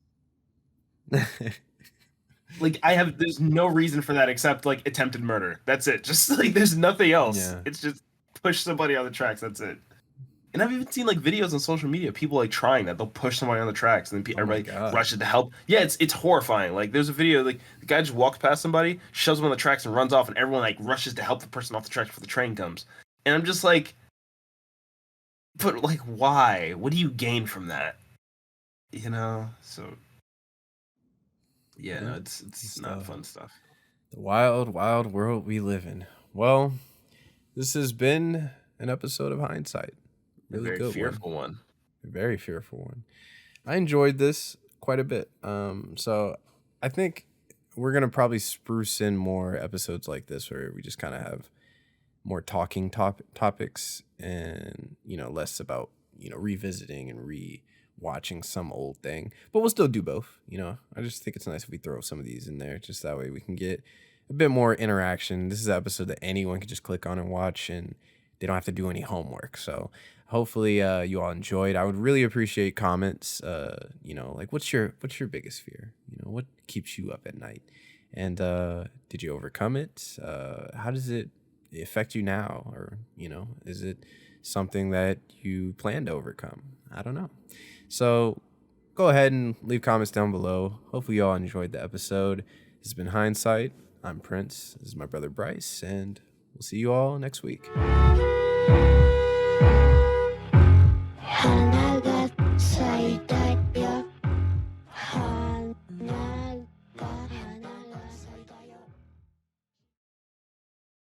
Like there's no reason for that except like attempted murder. That's it. Just like there's nothing else. Yeah. It's just push somebody on the tracks. That's it. And I've even seen like videos on social media, people like trying that. They'll push somebody on the tracks, and then everybody rushes to help. Yeah, it's horrifying. Like there's a video, like the guy just walks past somebody, shoves them on the tracks, and runs off, and everyone like rushes to help the person off the tracks before the train comes. And I'm just like, but like, why? What do you gain from that? You know? So yeah, no, it's not fun stuff. The wild, wild world we live in. Well, this has been an episode of Hindsight. Really very good fearful one. A very fearful one. I enjoyed this quite a bit. So I think we're gonna probably spruce in more episodes like this where we just kind of have more talking topics and less about revisiting and watching some old thing, but we'll still do both. I just think it's nice if we throw some of these in there, just that way we can get a bit more interaction. This is an episode that anyone can just click on and watch, and they don't have to do any homework. So hopefully you all enjoyed. I would really appreciate comments. Like what's your biggest fear? What keeps you up at night? And did you overcome it? How does it affect you now? Or is it something that you plan to overcome? I don't know. So go ahead and leave comments down below. Hopefully you all enjoyed the episode. This has been Hindsight. I'm Prince. This is my brother Bryce, and we'll see you all next week.